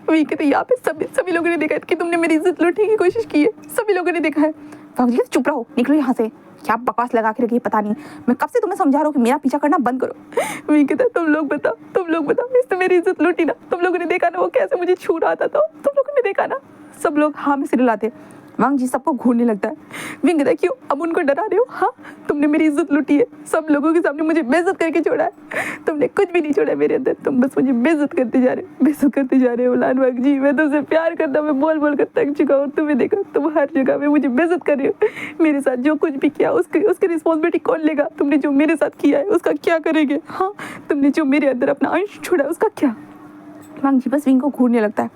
विंग कहते यहाँ पे सभी लोगों ने देखा है कि तुमने मेरी इज्जत लूटने की कोशिश की है, सभी लोगों ने देखा है। वांग जी चुप रहो, निकलो यहाँ से, क्या बकवास लगा के रखी पता नहीं, मैं कब से तुम्हें समझा रहा हूँ कि मेरा पीछा करना बंद करो। विंग कहता है तुम लोग बताओ इसने मेरी इज्जत लूटी ना, तुम लोगों ने देखा ना वो कैसे मुझे छू रहा था, तो तुम लोगों ने देखा ना। सब लोग हाँ में सिर हिलाते। वांग जी सबको घूरने लगता है। विंग कहता है क्यों अब उनको डरा रहे हो? हाँ, तुमने मेरी इज्जत लूटी है, सब लोगों के सामने मुझे बेइज्जत करके छोड़ा है, तुमने कुछ भी नहीं छोड़ा मेरे अंदर, तुम बस मुझे बेइज्जत करते जा रहे हो, बेइज्जत करते जा रहे हो। उलान वांग जी मैं तुमसे प्यार करता, मैं बोल बोल कर थक चुका हूँ, तुम्हें देखा तुम हर जगह में मुझे बेइज्जत कर रहे हो। मेरे साथ जो कुछ भी किया उसकी रिस्पॉन्सिबिलिटी कौन लेगा? तुमने जो मेरे साथ किया है उसका क्या करेंगे? हाँ, तुमने जो मेरे अंदर अपना अंश छोड़ा है उसका क्या? वांग जी बस विंग को घूरने लगता है।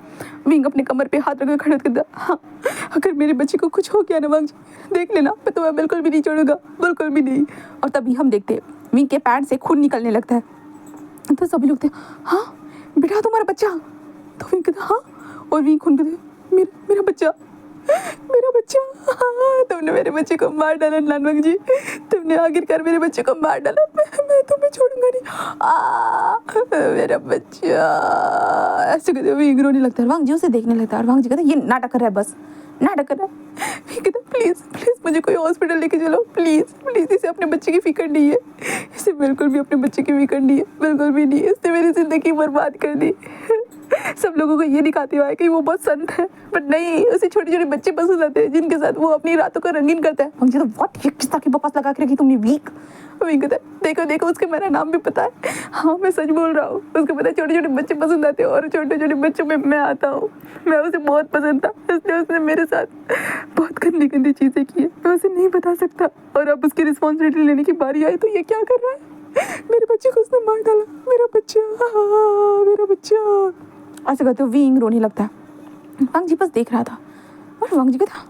विंग अपने कमर पे हाथ रखकर खड़ा करता है। हाँ, अगर मेरे बच्चे को कुछ हो गया ना वांग जी, देख लेना, मैं तुम्हें बिल्कुल भी नहीं छोड़ूंगा, बिल्कुल भी नहीं। और तभी हम देखते हैं विंग के पैर से खून निकलने लगता है। तो सभी लोग थे, हाँ बेटा तुम्हारा बच्चा? तो विंग कहता हाँ, और विंग खून कहते मेरा बच्चा, मेरा बच्चा, हाँ, तुमने मेरे बच्चे को मार डाला नानवंग जी, तुमने आखिरकार मेरे बच्चे को मार डाला, मैं तुम्हें छोड़ूंगा नहीं, मेरा बच्चा। ऐसे कहते हुए रोने लगता है। वांग जी उसे देखने लगता है और वांग जी कहता है ये नाटक कर रहा है, बस नाटक कर रहा है। कहता प्लीज़ प्लीज़ मुझे कोई हॉस्पिटल लेके चलो, प्लीज़ प्लीज़, इसे अपने बच्चे की फिक्र नहीं है, इसे बिल्कुल भी अपने बच्चे की फिक्र नहीं है, बिल्कुल भी नहीं। इसने मेरी ज़िंदगी बर्बाद कर दी। सब लोगों को ये दिखाते हुआ है कि वो बहुत संत है, बट नहीं, उसे छोटे छोटे बच्चे पसंद आते हैं जिनके साथ वो अपनी रातों को रंगीन करता है। मुझे तो व्हाट, ये किस तरह की बकवास लगा के रखी तुमने वीक। कहता है देखो देखो उसके मेरा नाम भी पता है, हाँ मैं सच बोल रहा हूँ, उसको पता है छोटे छोटे बच्चे पसंद आते हैं और छोटे छोटे बच्चों में मैं आता हूँ। मैं उसे बहुत पसंद था, इसलिए उसने मेरे साथ बहुत गंदी गंदी चीज़ें की है, मैं उसे नहीं बता सकता। और अब उसकी रिस्पॉन्सिबिलिटी लेने की बारी आई तो ये क्या कर रहा है? मेरे बच्चे को उसने मार डाला, मेरा बच्चा, मेरा बच्चा। ऐसे कहते हुए विंग रोने लगता है। वांग जी बस देख रहा था और वांग जी कहता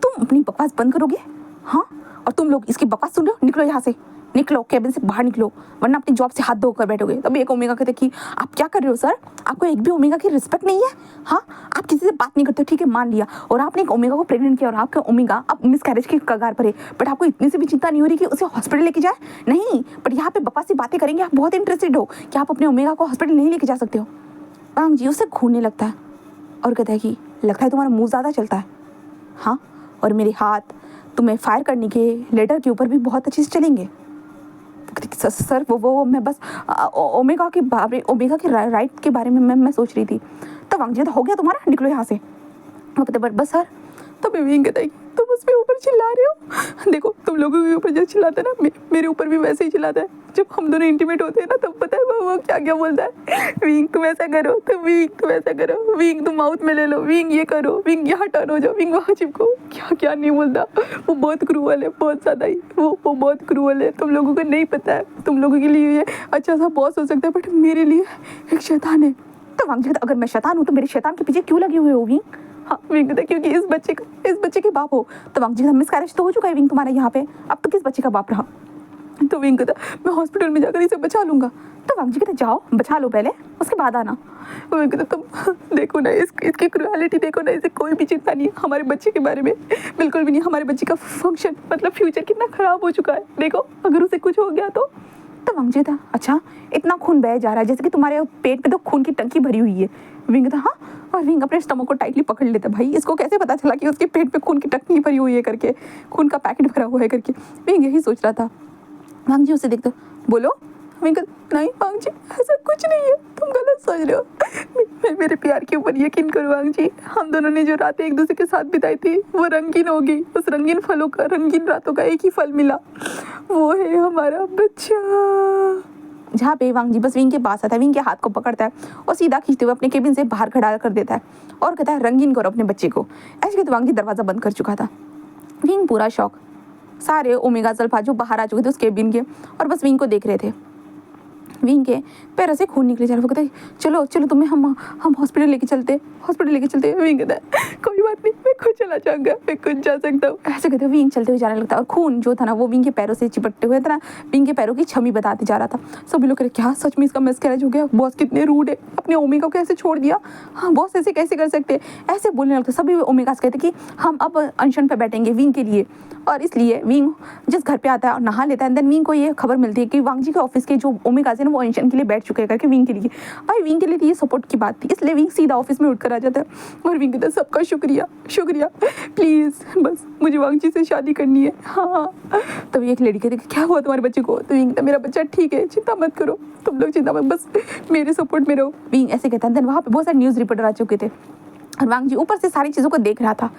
तुम अपनी बकवास बंद करोगे? हाँ, और तुम लोग इसकी बकवास सुन रहे हो, निकलो यहाँ से, निकलो, केबिन से बाहर निकलो, वरना अपनी जॉब से हाथ धोकर बैठोगे। तभी एक ओमेगा कहते कि आप क्या कर रहे हो सर, आपको एक भी ओमेगा की रिस्पेक्ट नहीं है? हाँ, आप किसी से बात नहीं करते, ठीक है मान लिया, और आपने एक ओमेगा को प्रेग्नेंट किया और आपका ओमेगा अब मिसकैरेज की कगार पर है, बट आपको इतनी से भी चिंता नहीं हो रही कि उसे हॉस्पिटल लेके जाए? नहीं, बट यहाँ पे बकवासी बातें करेंगे, आप बहुत इंटरेस्टेड हो कि आप अपने ओमेगा को हॉस्पिटल नहीं लेके जा सकते हो। वांग जी उसे घूरने लगता है और कहता है कि लगता है तुम्हारा मुँह ज़्यादा चलता है, हाँ, और मेरे हाथ तुम्हें फायर करने के लेटर के ऊपर भी बहुत अच्छे से चलेंगे। सर वो मैं बस ओमेगा के राइट के बारे में मैं सोच रही थी। तो वांग जी तो हो गया तुम्हारा, निकलो यहाँ से। वो कहते बस सर। तो विंग कहता है तुम उस पर ऊपर चिल्ला रहे हो? देखो तुम लोगों के ऊपर जो चिल्लाता है ना, मेरे ऊपर भी वैसे ही चिल्लाता है। जब हम दोनों इंटीमेट होते हैं ना तब पता है वो क्या क्या बोलता है, विंग तुम ऐसा करो, तो विंग तुम ऐसा करो, विंग तुम माउथ में ले लो, विंग ये करो, विंग यहाँ टर्न हो जाओ, विंग वहाँ चिपको, क्या क्या नहीं बोलता। वो बहुत क्रूअल है, बहुत ज़्यादा ही, वो बहुत क्रूअल है। तुम लोगों को नहीं पता है, तुम लोगों के लिए ये अच्छा सा बॉस हो सकता है, बट मेरे लिए एक शैतान है। तो वांग जी अगर मैं शैतान हूँ तो मेरे शैतान के पीछे क्यों लगे हुए हो विंग? हाँ, विंग कहता क्योंकि इस बच्चे के बाप हो। तो वांग जी का मिसकैरेज तो हो चुका है विंग तुम्हारा यहाँ पे, अब तो किस बच्चे का बाप रहा? तो विंग कहता मैं हॉस्पिटल में जाकर इसे बचा लूँगा। तो वांग जी कहता जाओ बचा लो पहले, उसके बाद आना। विंग कहता तुम देखो ना इसकी क्रूएलिटी देखो ना, इसे कोई भी चिंता नहीं है हमारे बच्चे के बारे में, बिल्कुल भी नहीं। हमारे बच्चे का फंक्शन मतलब फ्यूचर कितना ख़राब हो चुका है, देखो अगर उसे कुछ हो गया तो वांग जी था अच्छा इतना खून बह जा रहा है जैसे कि तुम्हारे पेट में तो खून की टंकी भरी हुई है। विंग था हाँ, और विंग अपने स्टमक को टाइटली पकड़ लेता, भाई इसको कैसे पता चला कि उसके पेट में खून की टंकी भरी हुई है करके, खून का पैकेट भरा हुआ है करके। विंग यही सोच रहा था। वांग जी उसे देखते बोलो। विंग नहीं वांग जी ऐसा कुछ नहीं है, तुम गलत सोच रहे हो, मेरे प्यार के ऊपर यकीन करो वांग जी, हम दोनों ने जो रातें एक दूसरे के साथ बिताई थी वो रंगीन होगी, उस रंगीन फलों का, रंगीन रातों का एक ही फल मिला, वो है हमारा बच्चा। जहाँ पे वांग जी बस विंग के पास आता है, विंग के हाथ को पकड़ता है और सीधा खींचते हुए अपने केबिन से बाहर खड़ा कर देता है और कहता है रंगीन करो अपने बच्चे को। ऐसे कहते वांग जी दरवाज़ा बंद कर चुका था। विंग पूरा शौक, सारे ओमेगा अल्फा जो बाहर आ चुके थे उस केबिन के और बस विंग को देख रहे थे। विंग के पैरों से खून निकले जा रहा है। वो कहता है चलो चलो तुम्हें हम हॉस्पिटल लेके चलते। विंग कहता है कोई बात नहीं, मैं खुद चला जाऊंगा, मैं खुद जा सकता हूँ। ऐसे कहते विंग चलते हुए जाने लगता है और खून जो था ना वो विंग के पैरों से चिपटते हुए था ना, विंग के पैरों की छवि बताते जा रहा था। सभी लोग कह रहे क्या सच में इसका मिसकैरेज हो गया, बॉस कितने रूड है, अपने ओमेगा को कैसे छोड़ दिया, हाँ बॉस ऐसे कैसे कर सकते, ऐसे बोलने लगते। सभी ओमेगा कहते कि हम अब अनशन पर बैठेंगे विंग के लिए, और इसलिए विंग जिस घर पे आता है और नहा लेता है, देन विंग को ये खबर मिलती है कि वांग जी के ऑफिस के जो ओमेगा है ना वो अनशन के लिए बैठ चुके हैं करके। विंग के लिए भाई, विंग के लिए तो ये सपोर्ट की बात थी, इसलिए विंग सीधा ऑफिस में उठकर आ जाता है और विंग कहता है सबका शुक्रिया शुक्रिया, प्लीज़ बस मुझे वांग जी से शादी करनी है। हाँ, तब एक लड़की कहती क्या हुआ तुम्हारे बच्चे को? तो विंग कहता मेरा बच्चा ठीक है, चिंता मत करो, तुम लोग चिंता मत, बस मेरे सपोर्ट में रहो। विंग ऐसे कहता है। देन वहाँ पे बहुत सारे न्यूज़ रिपोर्टर आ चुके थे और वांग जी ऊपर से सारी चीज़ों को देख रहा था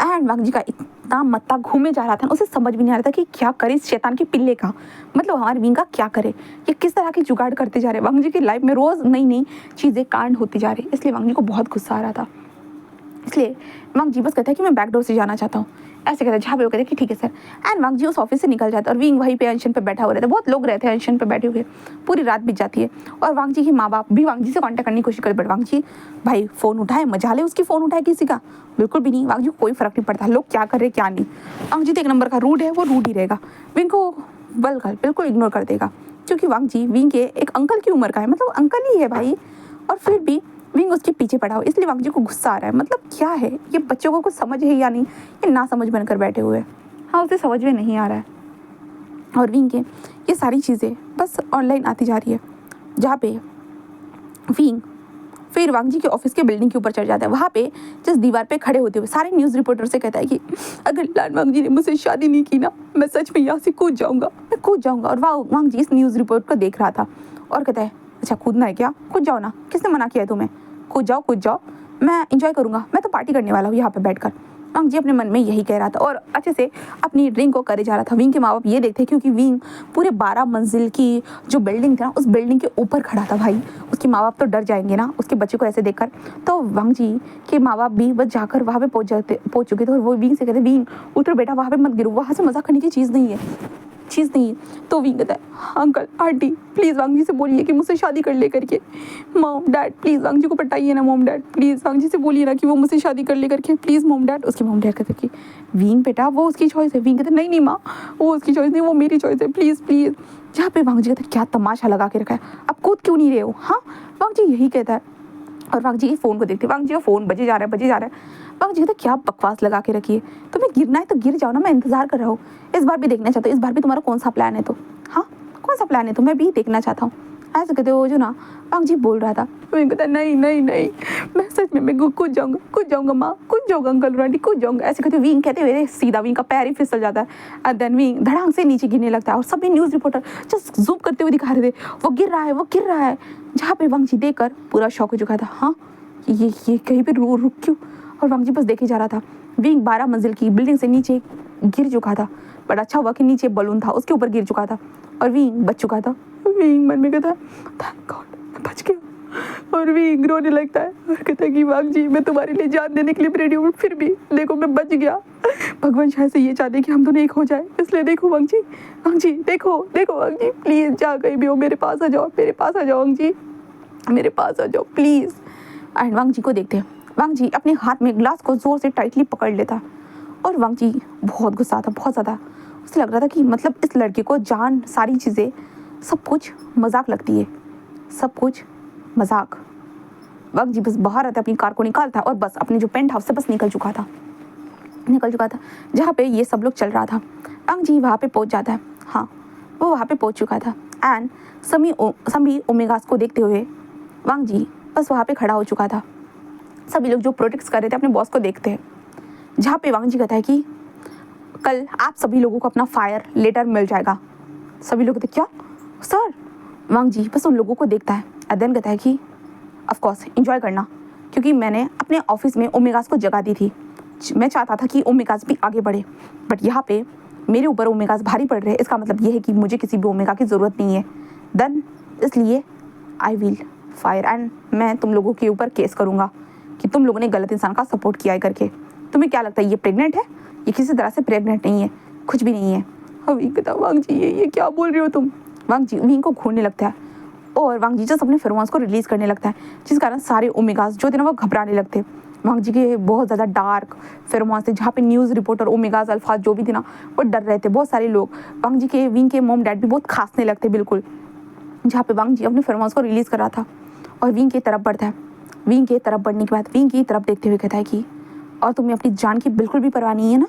एंड वांग जी का इतना मत्था घूमे जा रहा था, उसे समझ भी नहीं आ रहा था कि क्या करे इस शैतान के पिल्ले का, मतलब हमारे विंग का क्या करे, ये किस तरह की जुगाड़ करते जा रहे हैं। वांग जी की लाइफ में रोज़ नई नई चीज़ें कांड होती जा रही, इसलिए वांग जी को बहुत गुस्सा आ रहा था। इसलिए वांग जी बस कहता है कि मैं बैकडोर से जाना चाहता हूँ, ऐसे कहता है। जहाँ पे वो कहते हैं कि ठीक है सर, एंड वांग जी उस ऑफिस से निकल जाता है और विंग वहीं पे अनशन पे बैठा हुआ रहता है। बहुत लोग रहते हैं अनशन पे बैठे हुए, पूरी रात बीत जाती है और वांग जी के माँ बाप भी वांग जी से कांटेक्ट करने की कोशिश करते, बट वांग जी भाई फ़ोन उठाए, मजा ले उसकी फ़ोन उठाए किसी का, बिल्कुल भी नहीं। वांग जी को कोई फर्क नहीं पड़ता लोग क्या कर रहे क्या नहीं। वांग जी तो एक नंबर का रूड है, वो रूड ही रहेगा, विंग को बिल्कुल इग्नोर कर देगा, क्योंकि वांग जी विंग के एक अंकल की उम्र का है, मतलब अंकल ही है भाई, और फिर भी विंग उसके पीछे पड़ा हो। इसलिए वांग जी को गुस्सा आ रहा है, मतलब क्या है ये, बच्चों को कुछ समझ है या नहीं, ये ना समझ बनकर बैठे हुए हैं। हाँ, उसे समझ में नहीं आ रहा है। और विंग के ये सारी चीज़ें बस ऑनलाइन आती जा रही है, जहाँ पे विंग फिर वांग जी के ऑफिस के बिल्डिंग के ऊपर चढ़ जाता है। वहाँ पे जिस दीवार पे खड़े होते हुए सारे न्यूज़ रिपोर्टर से कहता है कि अगर लान वांग जी ने मुझसे शादी नहीं की ना, मैं सच में यहाँ से कूद जाऊँगा, मैं कूद जाऊँगा। और वांग जी इस न्यूज़ रिपोर्ट को देख रहा था और कहता है अच्छा कूदना है क्या, कूद जाओ ना, किसने मना किया है तुम्हें, कूद जाओ, मैं इंजॉय करूँगा, मैं तो पार्टी करने वाला हूँ यहाँ पे बैठकर। वांग जी अपने मन में यही कह रहा था और अच्छे से अपनी ड्रिंक को करे जा रहा था। विंग के माँ बाप ये देखते क्योंकि विंग पूरे 12 मंजिल की जो बिल्डिंग थी ना, उस बिल्डिंग के ऊपर खड़ा था भाई। उसके माँ बाप तो डर जाएंगे ना उसके बच्चे को ऐसे देखकर, तो वांग जी के माँ बाप भी बस जाकर वहाँ पे पहुँच चुके थे और वो विंग से कहते विंग उतर बेटा, वहाँ पे मत गिरो, वहाँ से मजाक करने की चीज़ नहीं है। तो विंग कहता है अंकल आंटी प्लीज़ वांग जी से बोलिए कि मुझसे शादी कर ले करके, मॉम डैड प्लीज़ वांग जी को पटाइए ना, मॉम डैड प्लीज़ वांग जी से बोलिए ना कि वो मुझसे शादी कर ले करके, प्लीज़ मॉम डैड। उसके मॉम डैड कहते कि विंग बेटा वो उसकी चॉइस है। विंग कहते नहीं माँ, वो उसकी चॉइस नहीं, वो मेरी चॉइस है, प्लीज़। जहाँ पे वांग जी कहते क्या तमाशा लगा के रखा है, अब कूद क्यों नहीं रहे हो। हाँ, वांग जी यही कहता है और वांग जी के फ़ोन को देखते, वांग जी का फ़ोन बजे जा रहा है। वांग जी कहते क्या बकवास लगा के रखी है, तुम्हें गिरना है तो गिर जाओ ना, मैं इंतज़ार कर रहा हूँ, इस बार भी देखना चाहता हूँ, इस बार भी तुम्हारा कौन सा प्लान है, तो हाँ कौन सा प्लान है, तो मैं भी देखना चाहता हूँ। ऐसे कहते वो जो ना वांग जी बोल रहा था, मैं कहता नहीं, मैं सच में मैं कूद जाऊँगा माँ, कूद जाऊँगा अंकल आंटी, कूद जाऊँगा। ऐसे कहते हुए सीधा विंग का पैर ही फिसल जाता है एंड देन विंग धड़ाम से नीचे गिरने लगता है और सभी न्यूज़ रिपोर्टर जस्ट जूम करते हुए दिखा रहे थे वो गिर रहा है। जहाँ पे वांग जी देखकर पूरा शॉक हो चुका था, हाँ ये कहीं पे रुक क्यों, और वांग जी बस देखे जा रहा था। विंग 12 मंजिल की बिल्डिंग से नीचे गिर चुका था, बट अच्छा हुआ कि नीचे बलून था उसके ऊपर गिर चुका था और विंग बच चुका था। विंग मन में कहता है थैंक गॉड मैं बच गया, और विंग रोने लगता है और कहता है कि वांग जी मैं तुम्हारे लिए जान देने के लिए रेडी हूँ, फिर भी देखो मैं बच गया, भगवान शायद से ये चाहते कि हम दोनों एक हो जाए, इसलिए देखो वांग जी देखो वांग जी प्लीज़ जहाँ कहीं भी हो मेरे पास आ जाओ वांग जी, मेरे पास आ जाओ प्लीज़। एंड वांग जी को देखते हैं, वांग जी अपने हाथ में ग्लास को ज़ोर से टाइटली पकड़ लेता और वांग जी बहुत गुस्सा था, बहुत ज़्यादा। उसे लग रहा था कि मतलब इस लड़के को जान सारी चीज़ें सब कुछ मजाक लगती है, सब कुछ मजाक। वांग जी बस बाहर आता अपनी कार को निकालता और बस अपने जो पेंट हाउस से बस निकल चुका था जहाँ पे ये सब लोग चल रहा था। वांग जी वहाँ पे पहुँच जाता है, हाँ वो वहाँ पे पहुँच चुका था एंड सभी ओमेगास को देखते हुए वांग जी बस वहाँ पे खड़ा हो चुका था। सभी लोग जो प्रोटेक्ट कर रहे थे अपने बॉस को देखते हैं, जहाँ पे वांग जी कहता है कि कल आप सभी लोगों को अपना फायर लेटर मिल जाएगा। सभी लोग कहते क्या सर, वांग जी बस उन लोगों को देखता है और देन कहता है कि ऑफ कोर्स एंजॉय करना, क्योंकि मैंने अपने ऑफिस में ओमेगास को जगह दी थी, मैं चाहता था कि ओमेगास भी आगे बढ़े, बट यहाँ पे मेरे ऊपर ओमेगास भारी पड़ रहे हैं, इसका मतलब ये है कि मुझे किसी भी ओमेगा की ज़रूरत नहीं है, देन इसलिए आई विल फायर एंड मैं तुम लोगों के ऊपर केस करूँगा कि तुम लोगों ने गलत इंसान का सपोर्ट किया है करके। तुम्हें क्या लगता है ये प्रेग्नेंट है, ये किसी तरह से प्रेग्नेंट नहीं है, कुछ भी नहीं है। विंग कहता वांग जी ये क्या बोल रहे हो तुम। वांग जी विंग को घूरने लगता है और वांग जी जस्ट अपने फेरोमोन्स को रिलीज़ करने लगता है, जिस कारण सारे ओमेगास जो थे ना वो घबराने लगते। वांग जी के बहुत ज़्यादा डार्क फेरोमोन्स थे, जहाँ पे न्यूज़ रिपोर्टर ओमेगास अल्फाज जो भी थे ना वो डर रहे थे, बहुत सारे लोग। वांग जी के विंग के मॉम डैड भी बहुत खांसने लगते बिल्कुल, जहाँ पे वांग जी अपने फेरोमोन्स को रिलीज़ कर रहा था और विंग की तरफ बढ़ता है। विंग की तरफ बढ़ने के बाद विंग की तरफ देखते हुए कहता है कि और तुम्हें अपनी जान की बिल्कुल भी परवाह नहीं है ना,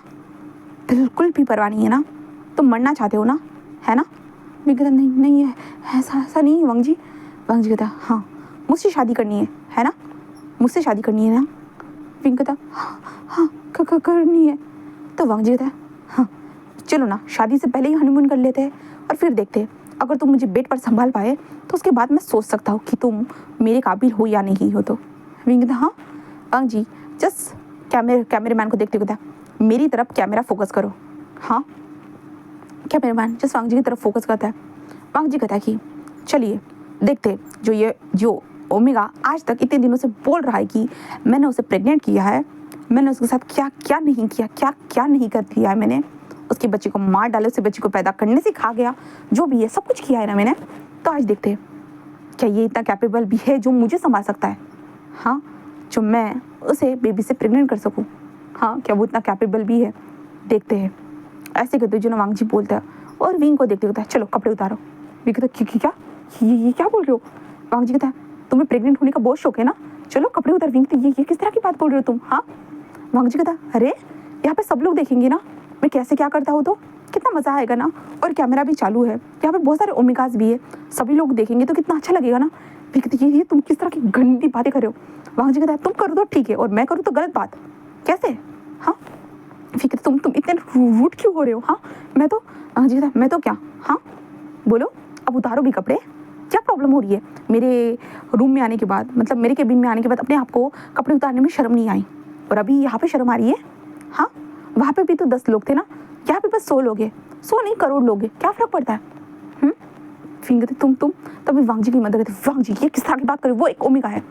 बिल्कुल भी परवाह नहीं है ना, तुम मरना चाहते हो ना, है ना। विंग कहता नहीं है, ऐसा नहीं है वांग जी। वांग जी कहता हाँ मुझसे शादी करनी है ना, मुझसे शादी करनी है ना। विंग कहता हाँ करनी है। तो वांग जी कहता हाँ चलो ना शादी से पहले ही हनीमून कर लेते हैं और फिर देखते हैं, अगर तुम मुझे बेड पर संभाल पाए तो उसके बाद मैं सोच सकता हूँ कि तुम मेरे काबिल हो या नहीं हो। तो विंग कहता हाँ। वांग जी जस्ट कैमरेमैन को देखते हुए कहता है मेरी तरफ कैमरा फोकस करो। हाँ, कैमरामैन जस्ट वांग जी की तरफ फोकस करता है। वांग जी कहता है कि चलिए देखते जो ओमेगा आज तक इतने दिनों से बोल रहा है कि मैंने उसे प्रेग्नेंट किया है, मैंने उसके साथ क्या क्या नहीं किया, क्या क्या नहीं कर दिया है, मैंने उसके बच्चे को मार डाले, उसके बच्चे को पैदा करने से खा गया, जो भी है सब कुछ किया है ना मैंने। तो आज देखते हैं क्या ये इतना कैपेबल भी है जो मुझे संभाल सकता है। हाँ, जो मैं उसे बेबी से प्रेग्नेंट कर सकूँ। हाँ, क्या वो इतना कैपेबल भी है, देखते हैं। ऐसे कहते जो ना वांग जी बोलता है और विंग को देखते होता है चलो कपड़े उतारो। विंग कहता है क्या ये क्या बोल रहे हो? वांग जी कहता है तुम्हें प्रेग्नेंट होने का बहुत शौक है ना, चलो कपड़े उतार। विंग कहती ये किस तरह की बात बोल रहे हो तुम? हाँ, वांग जी कहता है अरे यहाँ पे सब लोग देखेंगे ना मैं कैसे क्या करता हूँ, तो कितना मज़ा आएगा ना, और कैमरा भी चालू है, यहाँ पे बहुत सारे ओमेगास भी है, सभी लोग देखेंगे तो कितना अच्छा लगेगा ना। विंग कहती ये तुम किस तरह की गंदी बातें कर रहे हो? वांग जी कहता है तुम करो तो ठीक है और मैं करूँ तो गलत बात, कैसे? हाँ, फिर तुम इतने रूट क्यों हो रहे हो? हाँ, मैं तो जी मैं तो क्या, हाँ बोलो, अब उतारो भी कपड़े, क्या प्रॉब्लम हो रही है? मेरे रूम में आने के बाद, मतलब मेरे केबिन में आने के बाद अपने आप को कपड़े उतारने में शर्म नहीं आई, और अभी यहाँ पे शर्म आ रही है? हाँ, वहाँ पे भी तो 10 लोग थे ना, यहाँ पे बस 100 लोग हैं, 100 नहीं करोड़ लोग हैं, क्या फ़र्क पड़ता है? फिर कहते तुम तभी वांग जी की मदद करते, वांग जी ये किस तरह की बात करे, वो एक ओमेगा है।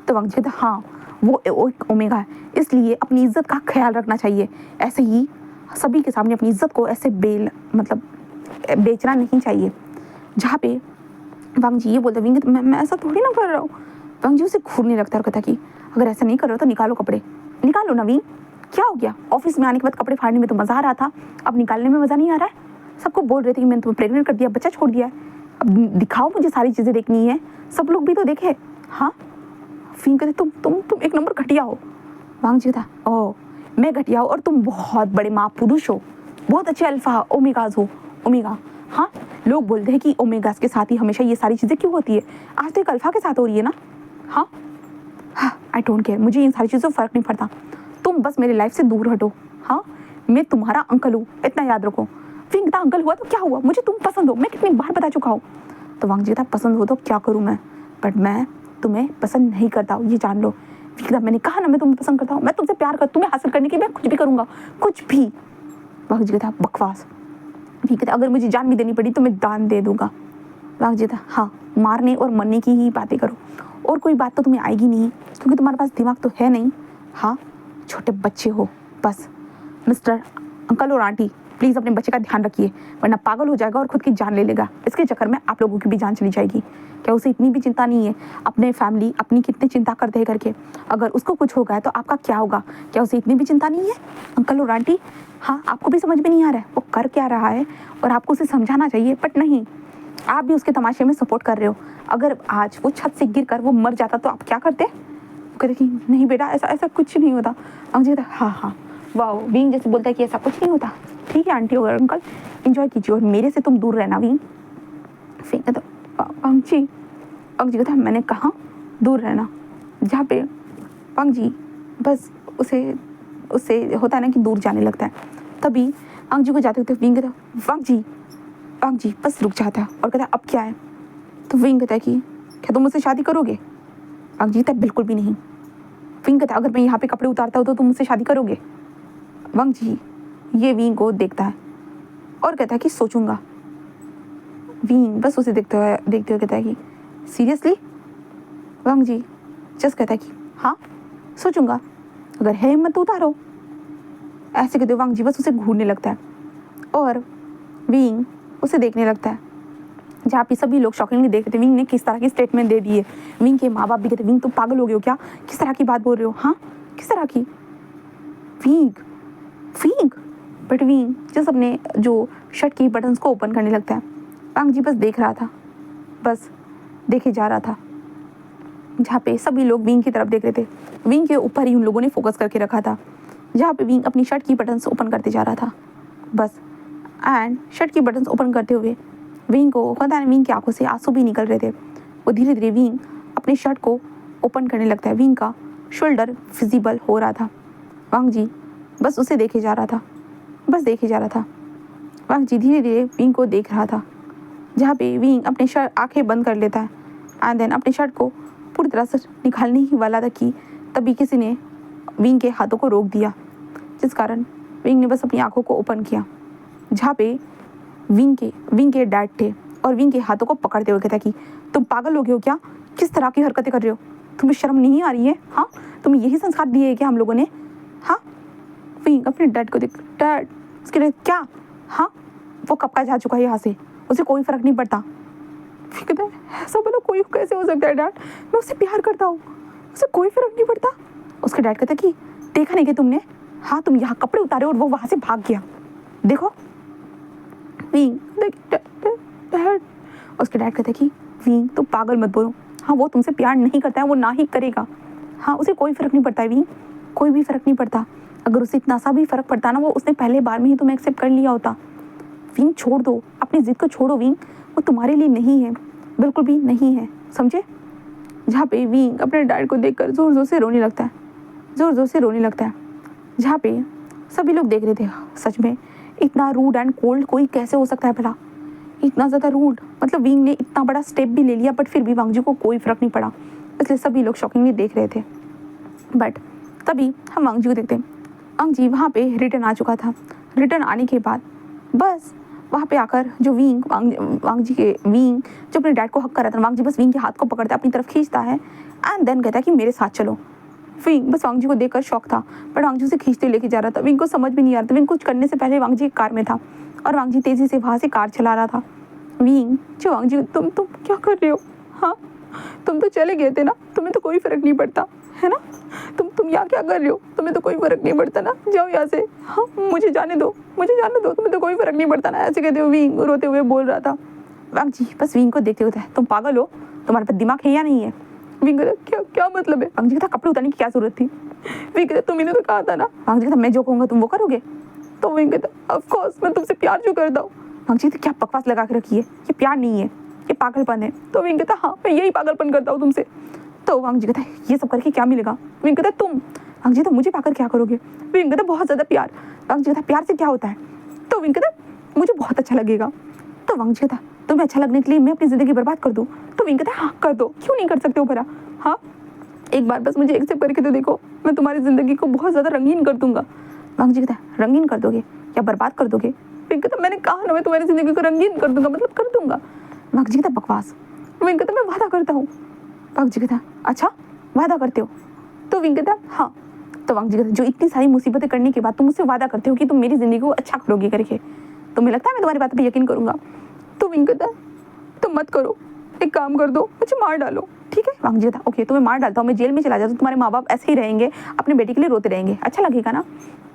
तो वांग जी कहते हाँ वो एक ओमेगा है, इसलिए अपनी इज्जत का ख्याल रखना चाहिए, ऐसे ही सभी के सामने अपनी इज्जत को ऐसे बेचना नहीं चाहिए। जहाँ पे वांग जी ये बोलते विंग मैं ऐसा थोड़ी ना कर रहा हूँ। वांग जी उसे घूरने लगता है और कहता कि अगर ऐसा नहीं कर रहे हो तो निकालो कपड़े, निकालो ना विंग, क्या हो गया? ऑफिस में आने के बाद कपड़े फाड़ने में तो मज़ा आ रहा था, अब निकालने में मज़ा नहीं आ रहा है? सबको बोल रहे थे कि मैंने तुम्हें प्रेग्नेंट कर दिया, बच्चा छोड़ दिया है, अब दिखाओ, मुझे सारी चीज़ें देखनी है, सब लोग भी तो देखे। हाँ, फिर कहते तुम एक नंबर घटिया हो। वांग जी था ओह मैं घटिया हूँ और तुम बहुत बड़े महापुरुष हो, बहुत अच्छे अल्फा ओमेगाज हो। ओमेगा, हाँ, लोग बोलते हैं कि ओमेगास के साथ ही हमेशा ये सारी चीज़ें क्यों होती है, आज तो एक अल्फा के साथ हो रही है ना। हाँ, आई डोंट केयर, मुझे इन सारी चीज़ों से फ़र्क नहीं पड़ता, तुम बस मेरी लाइफ से दूर हटो। हाँ, मैं तुम्हारा अंकल हूँ, इतना याद रखो। फिर कहता अंकल हुआ तो क्या हुआ, मुझे तुम पसंद हो, मैं कितनी बार बता चुका हूँ। तो वांग जी था पसंद हो तो क्या करूँ मैं, बट मैं तुम्हें पसंद नहीं करता हूँ, ये जान लो। फिर मैंने कहा ना मैं तुम्हें पसंद करता हूँ, मैं तुमसे प्यार कर, तुम्हें हासिल करने के लिए मैं कुछ भी करूँगा, कुछ भी। वांग जी था बकवास। फिर कहता अगर मुझे जान भी देनी पड़ी तो मैं दान दे दूँगा। वांग जी था हाँ, मारने और मरने की ही बातें करो, और कोई बात तो तुम्हें आएगी नहीं, क्योंकि तुम्हारे पास दिमाग तो है नहीं। हाँ, छोटे बच्चे हो बस। मिस्टर अंकल और आंटी प्लीज़ अपने बच्चे का ध्यान रखिए, वरना पागल हो जाएगा और खुद की जान ले लेगा, इसके चक्कर में आप लोगों की भी जान चली जाएगी। क्या उसे इतनी भी चिंता नहीं है अपने फैमिली अपनी कितनी चिंता करते हैं करके, अगर उसको कुछ होगा तो आपका क्या होगा, क्या उसे इतनी भी चिंता नहीं है? अंकल और आंटी, हाँ, आपको भी समझ में नहीं आ रहा है वो कर क्या रहा है, और आपको उसे समझाना चाहिए, बट नहीं, आप भी उसके तमाशे में सपोर्ट कर रहे हो। अगर आज वो छत से गिर कर वो मर जाता तो आप क्या करते? वो कहते कि नहीं बेटा, ऐसा कुछ नहीं होता। मुझे हाँ, वाह, विंग जैसे बोलता है कि ऐसा कुछ नहीं होता, ठीक है आंटी और अंकल, एंजॉय कीजिए और मेरे से तुम दूर रहना। विंग फिर कहता वांग जी कहता मैंने कहा दूर रहना, जहाँ पे वांग जी बस उसे होता है ना कि दूर जाने लगता है, तभी वांग जी को जाते होते विंग कहता वांग जी बस रुक जाता है और कहता अब क्या है? तो विंग कहता है कि क्या तुम मुझसे शादी करोगे? वांग जी कहता बिल्कुल भी नहीं। विंग कहता अगर मैं यहाँ पे कपड़े उतारता हूँ तो तुम मुझसे शादी करोगे? वांग जी ये विंग को देखता है और कहता है कि सोचूंगा। विंग बस उसे देखते हुए कहता है कि सीरियसली? वांग जी जस्ट कहता है कि हाँ सोचूंगा, अगर है हिम्मत तो उतारो। ऐसे कहते वांग जी बस उसे घूरने लगता है और विंग उसे देखने लगता है। जहाँ पे सभी लोग शॉकिंगली देख रहे थे विंग ने किस तरह की स्टेटमेंट दे दी है। विंग के माँ बाप भी कहते विंग तुम पागल हो गए हो क्या, किस तरह की बात बोल रहे हो? हाँ, किस तरह की? विंग बट विंग जस्ट अपने जो शर्ट की बटन्स को ओपन करने लगता है। वांग जी बस देख रहा था, बस देखे जा रहा था। जहाँ पे सभी लोग विंग की तरफ देख रहे थे, विंग के ऊपर ही उन लोगों ने फोकस करके रखा था। जहाँ पे विंग अपनी शर्ट की बटन्स ओपन करते जा रहा था बस, एंड शर्ट की बटन्स ओपन करते हुए विंग को पता नहीं, विंग की आंखों से आंसू भी निकल रहे थे। वो धीरे धीरे विंग अपनी शर्ट को ओपन करने लगता है, विंग का शोल्डर विजिबल हो रहा था। वांग जी बस उसे देखे जा रहा था, बस देखे जा रहा था। वांग जी धीरे धीरे विंग को देख रहा था, जहाँ पे विंग अपने शर्ट आंखें बंद कर लेता है एंड देन अपने शर्ट को पूरी तरह से निकालने ही वाला था कि तभी किसी ने विंग के हाथों को रोक दिया, जिस कारण विंग ने बस अपनी आंखों को ओपन किया, जहाँ पे विंग के डैड थे और विंग के हाथों को पकड़ते हुए कहता कि तुम पागल हो गए हो क्या? किस तरह की हरकतें कर रहे हो? तुम्हें शर्म नहीं आ रही है? हाँ, तुम्हें यही संस्कार दिए है क्या हम लोगों ने? हाँ, विंग अपने डैड को देख, डैड, उसके लिए क्या? हाँ, वो कब का जा चुका है यहाँ से, उसे कोई फर्क नहीं पड़ता। फिर कहता है ऐसा बोलो कोई कैसे हो सकता है डैड, मैं उससे प्यार करता हूँ, उसे कोई फर्क नहीं पड़ता। उसके डैड कहता कि देखा नहीं कि तुमने, हाँ तुम यहाँ कपड़े उतारे और वो वहाँ से भाग गया, देखो। विंग डैड, उसके डैड कहता कि विंग तुम पागल मत बोलो, हाँ वो तुमसे प्यार नहीं करता है, वो ना ही करेगा, हाँ उसे कोई फ़र्क नहीं पड़ता है विंग, कोई भी फ़र्क नहीं पड़ता। अगर उसे इतना सा भी फ़र्क पड़ता ना, वो उसने पहले बार में ही तुम्हें एक्सेप्ट कर लिया होता। विंग छोड़ दो, अपनी ज़िद को छोड़ो विंग, वो तुम्हारे लिए नहीं है, बिल्कुल भी नहीं है, समझे? जहाँ पे विंग अपने डैड को देखकर ज़ोर ज़ोर से रोने लगता है, ज़ोर ज़ोर से रोने लगता है, जहाँ पे सभी लोग देख रहे थे। सच में इतना रूड एंड कोल्ड कोई कैसे हो सकता है भला, इतना ज़्यादा रूड। मतलब विंग ने इतना बड़ा स्टेप भी ले लिया बट फिर भी वांगजी को कोई फ़र्क नहीं पड़ा, इसलिए सभी लोग शॉकिंगली देख रहे थे। बट तभी हम वांगजी को देखते हैं, वांगजी वहाँ पे रिटर्न आ चुका था। रिटर्न आने के बाद बस वहाँ पे आकर जो वांगजी जो अपने डैड को हक कर रहा था, वांगजी बस विंग के हाथ को पकड़ता है, अपनी तरफ खींचता है एंड देन कहता है कि मेरे साथ चलो। विंग बस वांगजी को देखकर शौक था, बट वांगजी उसे खींचते लेके जा रहा था। विंग को समझ भी नहीं आ रहा था, विंग कुछ करने से पहले वांगजी कार में था और वांगजी तेज़ी से वहाँ से कार चला रहा था। विंग जो वांगजी, तुम क्या कर रहे हो? हाँ, तुम तो चले गए थे ना, तुम्हें तो कोई फ़र्क नहीं पड़ता है ना, तुम यहाँ क्या कर रहे हो? तुम्हें तो कोई फ़र्क नहीं पड़ता ना, जाओ यहाँ से, हाँ मुझे जाने दो, तुम्हें तो कोई फ़र्क नहीं पड़ता ना, ऐसे कहते हुए विंग रोते हुए बोल रहा था। वांगजी बस विंग को देखते हुए, तुम पागल हो, तुम्हारे पास दिमाग है या नहीं है? विंग कहता क्या मतलब है? वांगजी कहता कपड़े उतारने की क्या ज़रूरत थी? विंग कहता तुमने तो कहा था ना। वांगजी कहता मैं जो कहूँगा तुम वो करोगे? तो विंग कहता ऑफ कोर्स, मैं तुमसे प्यार जो करता हूँ। वांगजी कहता क्या बकवास लगा के रखी है, ये प्यार नहीं है, ये पागलपन है। तो विंग कहता हाँ मैं यही पागलपन करता हूँ तुमसे। तो वांगजी कहता है ये सब करके क्या मिलेगा? विंग कहता तुम। वांगजी तो मुझे पाकर क्या करोगे? विंग कहता बहुत ज़्यादा प्यार। वांगजी कहता प्यार से क्या होता है? तो विंग कहता मुझे बहुत अच्छा लगेगा। तो वांगजी कहता तुम्हें अच्छा लगने के लिए मैं अपनी ज़िंदगी बर्बाद कर दूँ? तो विंग कहता हाँ कर दो, क्यों नहीं कर सकते हो भला? हाँ एक बार बस मुझे एक्सेप्ट करके तो देखो, मैं तुम्हारी ज़िंदगी को बहुत ज़्यादा रंगीन कर दूंगा। वांगजी कहता है रंगीन कर दोगे या बर्बाद कर दोगे? विंग कहता मैंने कहा ना मैं तुम्हारी ज़िंदगी को रंगीन कर दूंगा, मतलब कर दूंगा। वांगजी कहता बकवास। विंग कहता मैं वादा करता हूँ। वांगजी कहता अच्छा वादा करते हो? तो विंग कहता हाँ। तो वांगजी कहता जो इतनी सारी मुसीबतें करने के बाद तुम मुझसे वादा करते हो कि तुम मेरी ज़िंदगी को अच्छा करोगे करके, तुम्हें लगता है मैं तुम्हारी बात पे यकीन करूँगा? तो विंग कहता तो मत करो, एक काम कर दो, मुझे मार डालो, ठीक है? वांगजी कहता ओके तुम्हें मार डालता हूँ, मैं जेल में चला जाता हूँ, तुम्हारे माँ बाप ऐसे ही रहेंगे, अपने बेटे के लिए रोते रहेंगे, अच्छा लगेगा ना?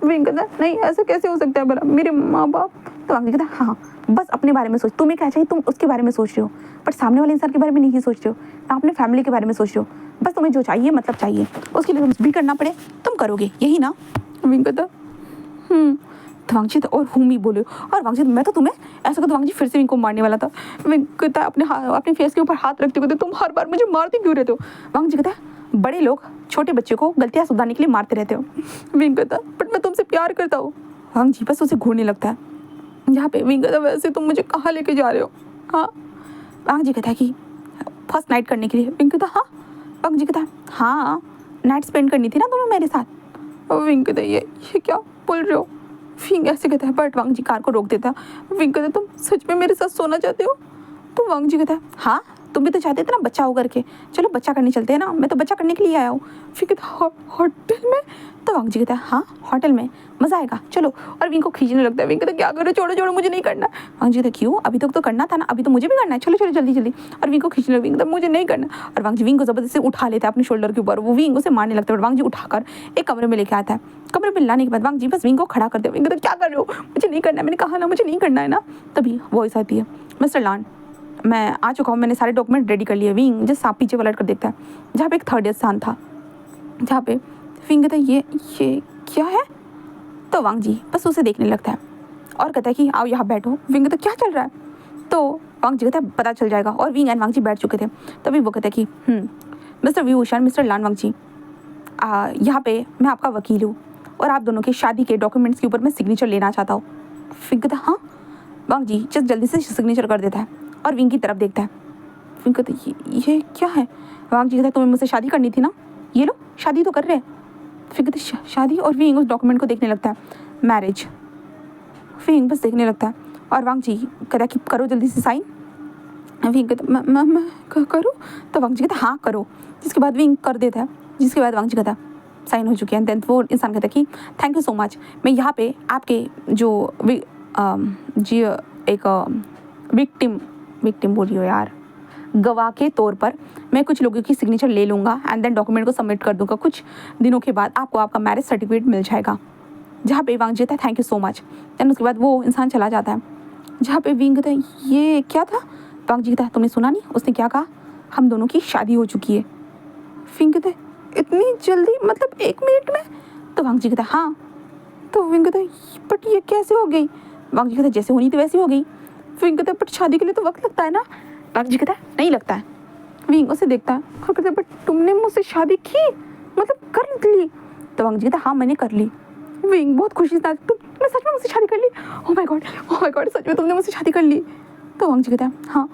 विंग कहता नहीं ऐसा कैसे हो सकता है भला, मेरे माँ बाप? तो वांगजी कहता हाँ बस अपने बारे में सोच, तुम्हें क्या चाहिए तुम उसके बारे में सोच रहे हो, बट सामने वाले इंसान के बारे में नहीं सोच रहे हो, ना अपने फैमिली के बारे में सोच रहे हो। बस तुम्हें जो चाहिए मतलब चाहिए, उसके लिए तुम भी करना पड़े तुम करोगे, यही ना? विंग कहता तो वांगजी और हूँ भी बोले, और वांगजी मैं तो तुम्हें ऐसा कहता। वांगजी फिर से विंग को मारने वाला था। विंग कहता अपने फेस के ऊपर हाथ रखते हुए तुम हर बार मुझे मारते क्यों रहते हो? वांगजी कहता है बड़े लोग छोटे बच्चे को गलतियाँ सुधारने के लिए मारते रहते हो। विंग कहता बट मैं तुमसे प्यार करता हूँ। वांगजी बस उसे घूरने लगता है, यहाँ पे विंग कहता वैसे तुम मुझे कहाँ लेके जा रहे हो? हाँ। वांगजी कहता है कि फर्स्ट नाइट करने के लिए। विंग कहता हाँ। वांगजी कहता हाँ नाइट स्पेंड करनी थी ना तुम्हें मेरे साथ। और विंग कहता ये क्या बोल रहे हो? विंग ऐसे कहता है बट वांगजी कार को रोक देता है। विंग कहता तुम सच में मेरे साथ सोना चाहते हो? तो वांगजी कहता है हाँ तुम भी तो चाहते थे ना बच्चा हो करके, चलो बच्चा करने चलते हैं ना, मैं तो बच्चा करने के लिए आया हूँ। फिर कहता होटल में? तो वांगजी कहता है हाँ होटल में मज़ा आएगा चलो, और विंग को खींचने लगता है। विंग कहता क्या करो, छोड़ो छोड़ो मुझे नहीं करना। वांगजी कहता क्यों, अभी तक तो करना था ना, अभी तो मुझे भी करना है, चलो चलो जल्दी जल्दी। और विंग को खींचने लगता है, विंग कहता मुझे नहीं करना, और वांगजी विंग को ज़बरदस्ती उठा लेता है अपने शोल्डर के ऊपर। वो विंग उसे मारने लगता है, वांगजी उठाकर एक कमरे में लेके आता है। कमरे में लाने के बाद वांगजी बस विंग को खड़ा करते हैं। विंग कहता क्या कर रहे हो, मुझे नहीं करना, मैंने कहा ना मुझे नहीं करना है ना। तभी वॉइस आती है मिस्टर लान मैं आ चुका हूँ, मैंने सारे डॉक्यूमेंट रेडी कर लिए। विंग जस्ट आप पीछे पलट कर देखता है जहाँ पे एक थर्ड स्थान था, जहाँ पे विंग कहता है ये क्या है? तो वांगजी बस उसे देखने लगता है और कहता है कि आओ यहाँ बैठो। विंग कहता क्या चल रहा है? तो वांगजी कहता है पता चल जाएगा। और विंग एंड वांगजी बैठ चुके थे। तभी वो कहता है कि मिस्टर विभूषण, मिस्टर लान वांगजी, यहाँ पे मैं आपका वकील हूँ और आप दोनों की शादी के डॉक्यूमेंट्स के ऊपर मैं सिग्नेचर लेना चाहता हूँ। विंग कहता हाँ। वांगजी जस्ट जल्दी से सिग्नेचर कर देता है और विंग की तरफ देखता है। विंग कहता ये क्या है? वांगजी कहता तुम्हें मुझसे शादी करनी थी ना, ये लो शादी तो कर रहे हैं। फिर कहते शादी, और विंग उस डॉक्यूमेंट को देखने लगता है, मैरिज। विंग बस देखने लगता है और वांग जी कहता कि करो जल्दी से साइन। विंग कहता मैं करूँ? तो वांग जी कहता हाँ करो। जिसके बाद विंग कर देता है, जिसके बाद वांग जी कहता साइन हो चुके हैं। देन वो इंसान कहता कि थैंक यू सो मच, मैं यहाँ पे आपके जो जी एक विक्टिम बोलियो यार, गवाह के तौर पर मैं कुछ लोगों की सिग्नेचर ले लूँगा एंड देन डॉक्यूमेंट को सबमिट कर दूँगा। कुछ दिनों के बाद आपको आपका मैरिज सर्टिफिकेट मिल जाएगा। जहाँ पे वांग जी कहता है thank you so much. Then उसके बाद वो इंसान चला जाता है। जहाँ पे विंग कहता है ये क्या था? वांग जी कहता है तुमने सुना नहीं उसने क्या कहा? हम दोनों की शादी हो चुकी है। विंग कहता है इतनी जल्दी, मतलब 1 मिनट में? तो वांग जी कहता है हाँ। तो विंग कहता है बट ये कैसे हो गई? वांग जी कहता है जैसे होनी तो वैसी हो गई। विंग कहता है बट शादी के लिए तो वक्त लगता है ना? वांग जी कहता है नहीं लगता है। विंग उसे देखता है और कहता है बट तुमने मुझसे शादी की, मतलब कर ली? तो वांग जी कहता है हाँ मैंने कर ली। विंग बहुत खुशी से तुमने सच में मुझसे शादी कर ली? ओह माय गॉड सच में तुमने मुझसे शादी कर ली? तो वांग जी कहता है हाँ।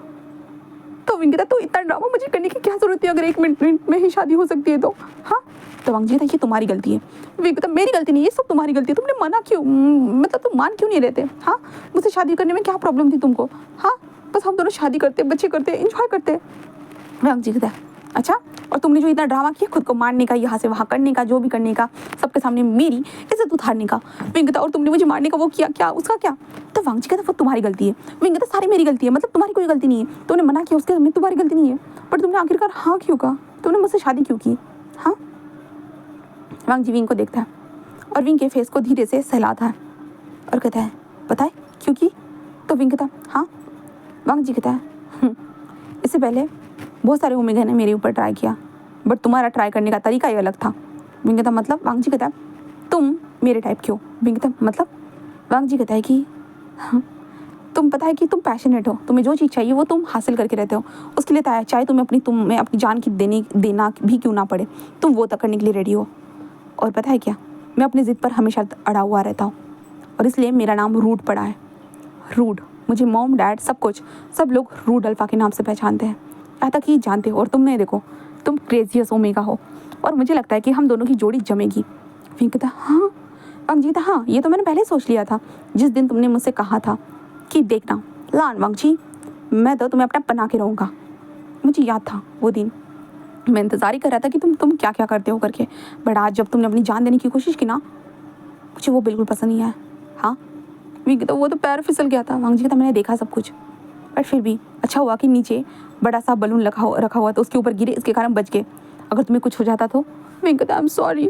तो विंग कहता है तो इतना ड्रामा मुझे करने की क्या जरूरत है अगर 1 मिनट में ही शादी हो सकती है तो? हाँ। तो वांग जी कहता है ये तुम्हारी गलती है। विंग कहता है मेरी गलती नहीं, ये सब तुम्हारी गलती है। तुमने मना क्यों, मतलब तुम मान क्यों नहीं रहते? हाँ, मुझसे शादी करने में क्या प्रॉब्लम थी तुमको? हाँ, बस हम दोनों शादी करते, बच्चे करते, एंजॉय करते। वांग जी कहता है अच्छा, और तुमने जो इतना ड्रामा किया खुद को मारने का, यहाँ से वहाँ करने का, जो भी करने का, सबके सामने मेरी इज्जत उतारने का। विंग कहता और तुमने मुझे मारने का वो किया, क्या उसका क्या? तो वांग जी कहता वो तुम्हारी गलती है। विंग कहता सारी मेरी गलती है, मतलब तुम्हारी कोई गलती नहीं है। तुमने मना किया उसके सामने, तुम्हारी गलती नहीं है, पर तुमने आखिरकार हाँ क्यों कहा? तुमने मुझसे शादी क्यों की? हाँ। वांग जी विंग को देखता है और विंग के फेस को धीरे से सहलाता है और कहता है पता है क्यों की? तो विंग कहता हाँ। वांग जी कहता है इससे पहले बहुत सारे ओमेगा ने मेरे ऊपर ट्राई किया, बट तुम्हारा ट्राई करने का तरीका ही अलग था। विंग कहता मतलब? वांग जी कहता है तुम मेरे टाइप क्यों? विंग कहता मतलब? वांग जी कहता है कि तुम पता है कि तुम पैशनेट हो, तुम्हें जो चीज़ चाहिए वो तुम हासिल करके रहते हो, उसके लिए चाहे तुम्हें अपनी जान की देना भी क्यों ना पड़े, तुम वो तक करने के लिए रेडी हो। और पता है क्या, मैं अपनी ज़िद पर हमेशा अड़ा हुआ रहता हूँ और इसलिए मेरा नाम रूड पड़ा है। रूड, मुझे मॉम डैड सब लोग रूड अल्फा के नाम से पहचानते हैं, यहाँ तक कि जानते हो। और तुमने देखो, तुम क्रेजियस ओमेगा हो और मुझे लगता है कि हम दोनों की जोड़ी जमेगी। विंग कहता हाँ। वांग जी कहता हाँ, ये तो मैंने पहले सोच लिया था जिस दिन तुमने मुझसे कहा था कि देखना लान वांग जी, मैं तो तुम्हें अपना बना के रहूँगा। मुझे याद था वो दिन, मैं इंतज़ार ही कर रहा था कि तुम क्या क्या करते हो करके, बट आज जब तुमने अपनी जान देने की कोशिश की ना, मुझे वो बिल्कुल पसंद नहीं आया। हाँ। विंग कहता वो तो पैर फिसल गया था। वांग जी कहता मैंने देखा सब कुछ, बट फिर भी अच्छा हुआ कि नीचे बड़ा सा बलून रखा हुआ था, उसके ऊपर गिरे, इसके कारण बच गए, अगर तुम्हें कुछ हो जाता तो। विंग कहता आई एम सॉरी।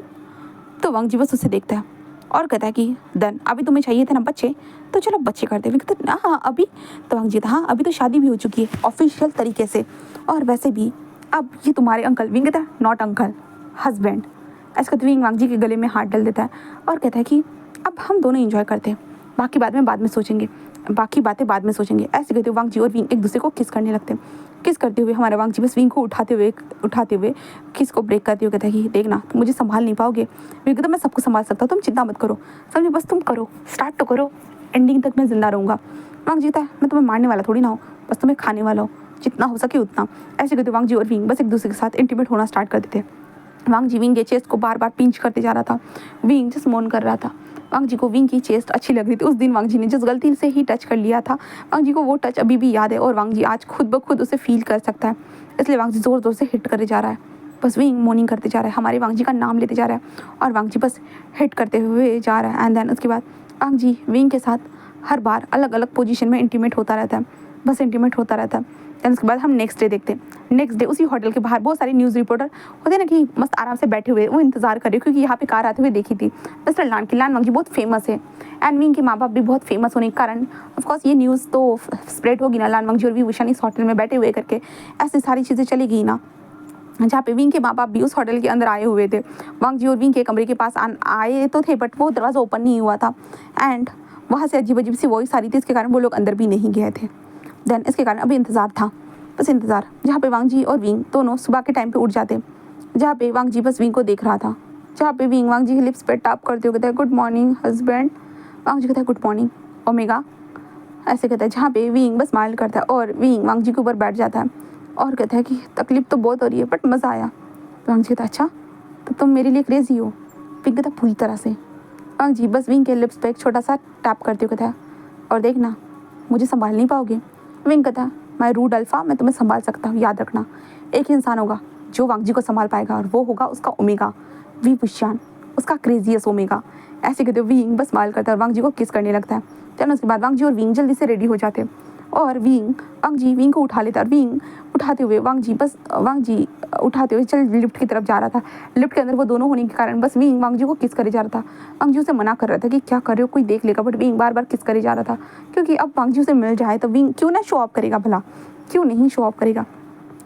तो वांग जी बस उसे देखता है और कहता है कि देन अभी तुम्हें चाहिए थे ना बच्चे, तो चलो बच्चे करते। विंग कहता हाँ अभी? तो वांग जी कहता हाँ अभी तो शादी भी हो चुकी है ऑफिशियल तरीके से, और वैसे भी अब ये तुम्हारे अंकल। विंग कहता नॉट अंकल, हस्बैंड। ऐसा कहते विंग वांग जी के गले में हाथ डाल देता है और कहता है कि अब हम दोनों एंजॉय करते हैं, बाकी बाद में सोचेंगे, बाकी बातें बाद में सोचेंगे। ऐसे कहते हुए वांग जी और विंग एक दूसरे को किस करने लगते हैं। किस करते हुए हमारा वांग जी बस विंग को उठाते हुए किस को ब्रेक करते हुए कहता है कि देखना तुम मुझे संभाल नहीं पाओगे। विंग कहता मैं सबको संभाल सकता हूँ, तुम चिंता मत करो, समझे, बस तुम करो, स्टार्ट तो करो, एंडिंग तक मैं जिंदा रहूँगा। वांग जी कहता है मैं तुम्हें मारने वाला थोड़ी ना हूँ, बस तुम्हें खाने वाला हूँ, जितना हो सके उतना। ऐसे कहते वांग जी और विंग बस एक दूसरे के साथ इंटीमेट होना स्टार्ट कर देते। वांग जी विंग के चेस्ट को बार बार पिंच करते जा रहा था, विंग जस्ट मौन कर रहा था। वांग जी को विंग की चेस्ट अच्छी लग रही थी। उस दिन वांग जी ने जिस गलती से ही टच कर लिया था, वांग जी को वो टच अभी भी याद है और वांग जी आज खुद ब खुद उसे फील कर सकता है, इसलिए वांग जी ज़ोर ज़ोर से हिट करे जा रहा है। बस विंग मॉर्निंग करते जा रहा है, हमारे वांग जी का नाम लेते जा रहा है और वांग जी बस हिट करते हुए जा रहा है। एंड देन उसके बाद वांग जी विंग के साथ हर बार अलग अलग पोजीशन में इंटीमेट होता रहता है, बस इंटीमेट होता रहता है। देन उसके बाद हम नेक्स्ट डे देखते हैं। नेक्स्ट डे उसी होटल के बाहर बहुत सारे न्यूज़ रिपोर्टर होते हैं ना कि मस्त आराम से बैठे हुए, वो इंतजार कर रहे क्योंकि यहाँ पे कार आते हुए देखी थी मिस्टर लान की। लान वांग जी बहुत फेमस है एंड विंग के माँ बाप भी बहुत फेमस होने के कारण ऑफकोर्स ये न्यूज़ तो स्प्रेड होगी ना, लान वांग जी और विभूषण इस होटल में बैठे हुए करके, ऐसी सारी चीज़ें चलेगी ना। जहाँ पे विंग के माँ बाप भी उस होटल के अंदर आए हुए थे, वांग जी और विंग के कमरे के पास आए तो थे बट वो दरवाज़ा ओपन नहीं हुआ था एंड वहाँ से अजीब अजीब सी वॉइस आ रही थी, इसके कारण वो लोग अंदर भी नहीं गए थे। देन इसके कारण अभी इंतज़ार था, बस इंतज़ार, जहाँ पे वांग जी और विंग दोनों सुबह के टाइम पे उठ जाते, जहाँ पे वांग जी बस विंग को देख रहा था, जहाँ पे विंग वांग जी के लिप्स पे टैप करते हुए कहता है गुड मॉर्निंग हस्बैंड। वांग जी कहता है गुड मॉर्निंग ओमेगा, ऐसे कहता है, जहाँ पे विंग बस स्माइल करता है और विंग वांग जी के ऊपर बैठ जाता है और कहता है कि तकलीफ तो बहुत हो रही है बट मज़ा आया। वांग जी कहता है अच्छा तो तुम मेरे लिए क्रेजी हो? विंग कहता पूरी तरह से। वांग जी बस विंग के लिप्स पे एक छोटा सा टैप करते हुए कहता और देखना मुझे संभाल नहीं पाओगे। विंग कहता मैं रूड अल्फा, मैं तुम्हें संभाल सकता हूँ, याद रखना एक ही इंसान होगा जो वांग जी को संभाल पाएगा और वो होगा उसका ओमेगा वी पुष्यान, उसका क्रेजीएस्ट ओमेगा। ऐसे कहते हुए विंग बस स्माइल करता है और वांग जी को किस करने लगता है। चलो उसके बाद वांग जी और विंग जल्दी से रेडी हो जाते हैं और वांग जी विंग को उठा लेता है और विंग उठाते हुए वांग जी उठाते हुए चल लिफ्ट की तरफ जा रहा था। लिफ्ट के अंदर वो दोनों होने के कारण बस विंग वांग जी को किस करे जा रहा था। वांग जी उसे मना कर रहा था कि क्या कर रहे हो, कोई देख लेगा, बट विंग बार बार किस करे जा रहा था क्योंकि अब वांग जी उसे मिल जाए तो विंग क्यों ना शो ऑफ करेगा, भला क्यों नहीं शो ऑफ करेगा।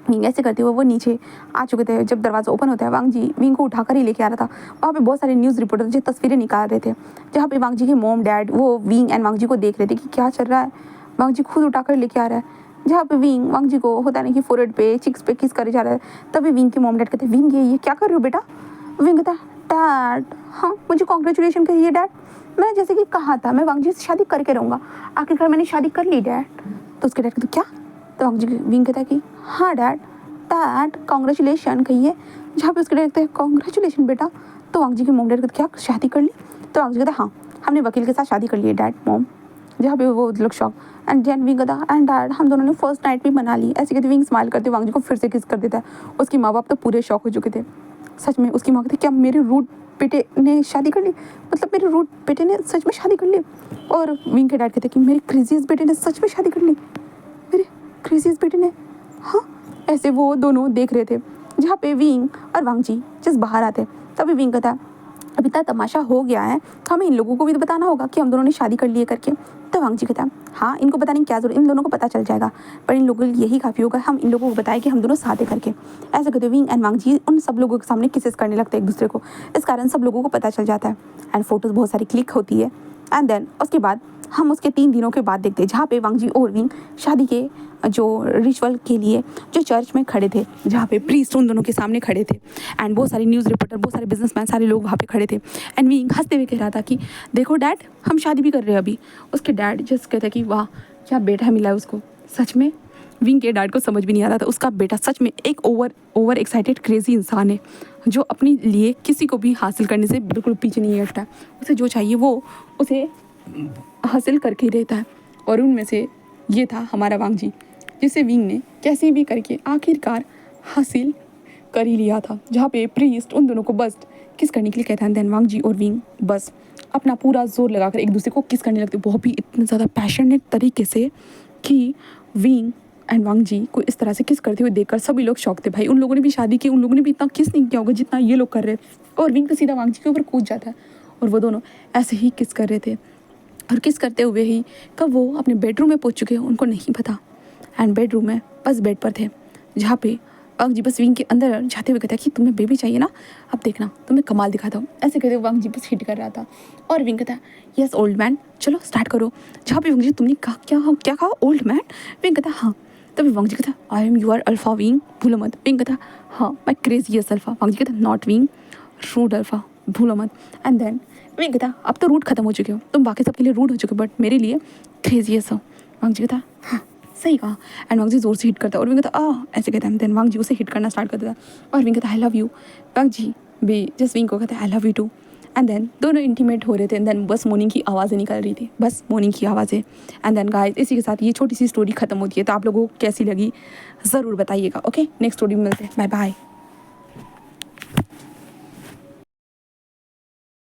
विंग ऐसे करते हुए वो नीचे आ चुके थे। जब दरवाज़ा ओपन होता है वांग जी विंग को उठाकर ही लेके आ रहा था। वहाँ पे बहुत सारे न्यूज़ रिपोर्टर जो तस्वीरें निकाल रहे थे, जहाँ पे वांग जी के मॉम डैड वो विंग एंड वांग जी को देख रहे थे कि क्या चल रहा है। वांग जी खुद उठाकर लेके आ रहा है, जहाँ पे विंग वांग जी को होता नहीं कि फोरहेड पे चिक्स पे किस करे जा रहा है। तभी विंग के मॉम डैड कहते विंग ये क्या कर रहे हो बेटा। विंग कहता डैड हाँ मुझे कॉन्ग्रेचुलेशन कहिए डैड, मैंने जैसे कि कहा था मैं वांग जी से शादी करके रहूँगा, आखिरकार मैंने शादी कर ली डैड। तो उसके डैड कहते क्या, तो वांग जी विंग कहता कि हाँ डैड कॉन्ग्रेचुलेशन कहिए, जहाँ पे उसके डैड कहते हैं कॉन्ग्रेचुलेशन बेटा। तो वांग जी के मॉम डैड कहते क्या शादी कर ली, तो वांग जी कहता हाँ हमने वकील के साथ शादी कर ली है डैड मॉम, जहाँ पे वो लोग शॉक। एंड देन विंग कहता एंड डैड हम दोनों ने फर्स्ट नाइट भी मना ली। ऐसे कहते विंग स्माइल करते वांग जी को फिर से किस कर देता है। उसकी माँ बाप तो पूरे शॉक हो चुके थे, सच में। उसकी माँ कहती क्या मेरे रूट बेटे ने शादी कर ली, मतलब मेरे रूट बेटे ने सच में शादी कर ली। और विंग के डैड कहते कि मेरे क्रेजीएस्ट बेटे ने सच में शादी कर ली, मेरे क्रेजीएस्ट बेटे ने, हाँ। ऐसे वो दोनों देख रहे थे, जहाँ पे विंग और वांग जी जस्ट बाहर आते। तभी विंग कहता अब इतना तमाशा हो गया है तो हमें इन लोगों को भी तो बताना होगा कि हम दोनों ने शादी कर ली है करके। तो वांग जी कहता हाँ इनको बताने की क्या जरूरत, इन दोनों को पता चल जाएगा, पर इन लोगों के लिए यही काफ़ी होगा हम इन लोगों को बताएं कि हम दोनों साथ करके। ऐसे कहते विंग एंड वांग जी उन सब लोगों के सामने किसेस करने लगते हैं एक दूसरे को। इस कारण सब लोगों को पता चल जाता है एंड फोटोज़ बहुत सारी क्लिक होती है। एंड देन उसके बाद हम उसके 3 दिनों के बाद देखते हैं, जहाँ पे वांग जी और विंग शादी के जो रिचुअल के लिए जो चर्च में खड़े थे, जहाँ पे प्रीस्ट उन दोनों के सामने खड़े थे एंड बहुत सारे न्यूज़ रिपोर्टर, बहुत सारे बिजनेसमैन, सारे लोग वहाँ पे खड़े थे। एंड विंग हंसते हुए कह रहा था कि देखो डैड हम शादी भी कर रहे हैं अभी। उसके डैड जस्ट कहते कि वाह क्या बेटा मिला है उसको। सच में विंग के डैड को समझ भी नहीं आ रहा था उसका बेटा सच में एक ओवर एक्साइटेड क्रेजी इंसान है, जो अपने लिए किसी को भी हासिल करने से बिल्कुल पीछे नहीं हटता। उसे जो चाहिए वो उसे हासिल करके ही रहता है। और उनमें से ये था हमारा वांग जी, जिसे विंग ने कैसे भी करके आखिरकार हासिल कर ही लिया था, जहाँ पे प्रीस्ट उन दोनों को बस किस करने के लिए कहता है। देन वांग जी और विंग बस अपना पूरा जोर लगाकर एक दूसरे को किस करने लगते, बहुत भी इतने ज़्यादा पैशनेट तरीके से कि विंग एंड वांग जी को इस तरह से किस करते हुए देखकर सभी लोग शौक थे। भाई उन लोगों ने भी शादी की, उन लोगों ने भी इतना किस नहीं किया होगा जितना ये लोग कर रहे हैं। और विंग तो सीधा वांग जी के ऊपर कूद जाता है और वो दोनों ऐसे ही किस कर रहे थे। और किस करते हुए ही कब वो अपने बेडरूम में पहुंच चुके हैं उनको नहीं पता। एंड बेडरूम में बस बेड पर थे, जहाँ पे वांग जी बस विंग के अंदर जाते हुए कहता है कि तुम्हें बेबी चाहिए ना, अब देखना तुम्हें कमाल दिखाता हूँ। ऐसे कहते हुए वांग जी बस हिट कर रहा था और विंग कहता है यस ओल्ड मैन चलो स्टार्ट करो। जहाँ पे वांग जी तुमने कहा क्या कहा ओल्ड मैन। विंग कहता हाँ। तभी वांग जी कहता I am your alpha Wing भूलो मत। विंग कहता हाँ मैं क्रेजीएस्ट अल्फा। वांग जी कहता नॉट विंग रूड अल्फा भूलो मत। एंड देन विंग कहता अब तो रूट खत्म हो चुके हो, तुम बाकी सबके लिए रूट हो चुके हो बट मेरे लिए क्रेजीएस्ट हो। वांग जी कहता हाँ सही कहा। एंड वांग जी जोर से हिट करता है और विंग कहता ऐसे कहता है। देन वांग जी उसे हिट करना स्टार्ट कर देता है और विंग कहता आई लव यू। वांग जी भी जस्ट विंग को कहता है I love you too. And then दोनों इंटीमेट हो रहे थे। एंड देन बस मॉर्निंग की आवाज़ें निकल रही थी, बस मॉर्निंग की आवाज़ें। एंड देन गाइस इसी के साथ ये छोटी सी स्टोरी खत्म होती है। तो आप लोगों को कैसी लगी ज़रूर बताइएगा। ओके नेक्स्ट स्टोरी में मिलते हैं, बाय बाय।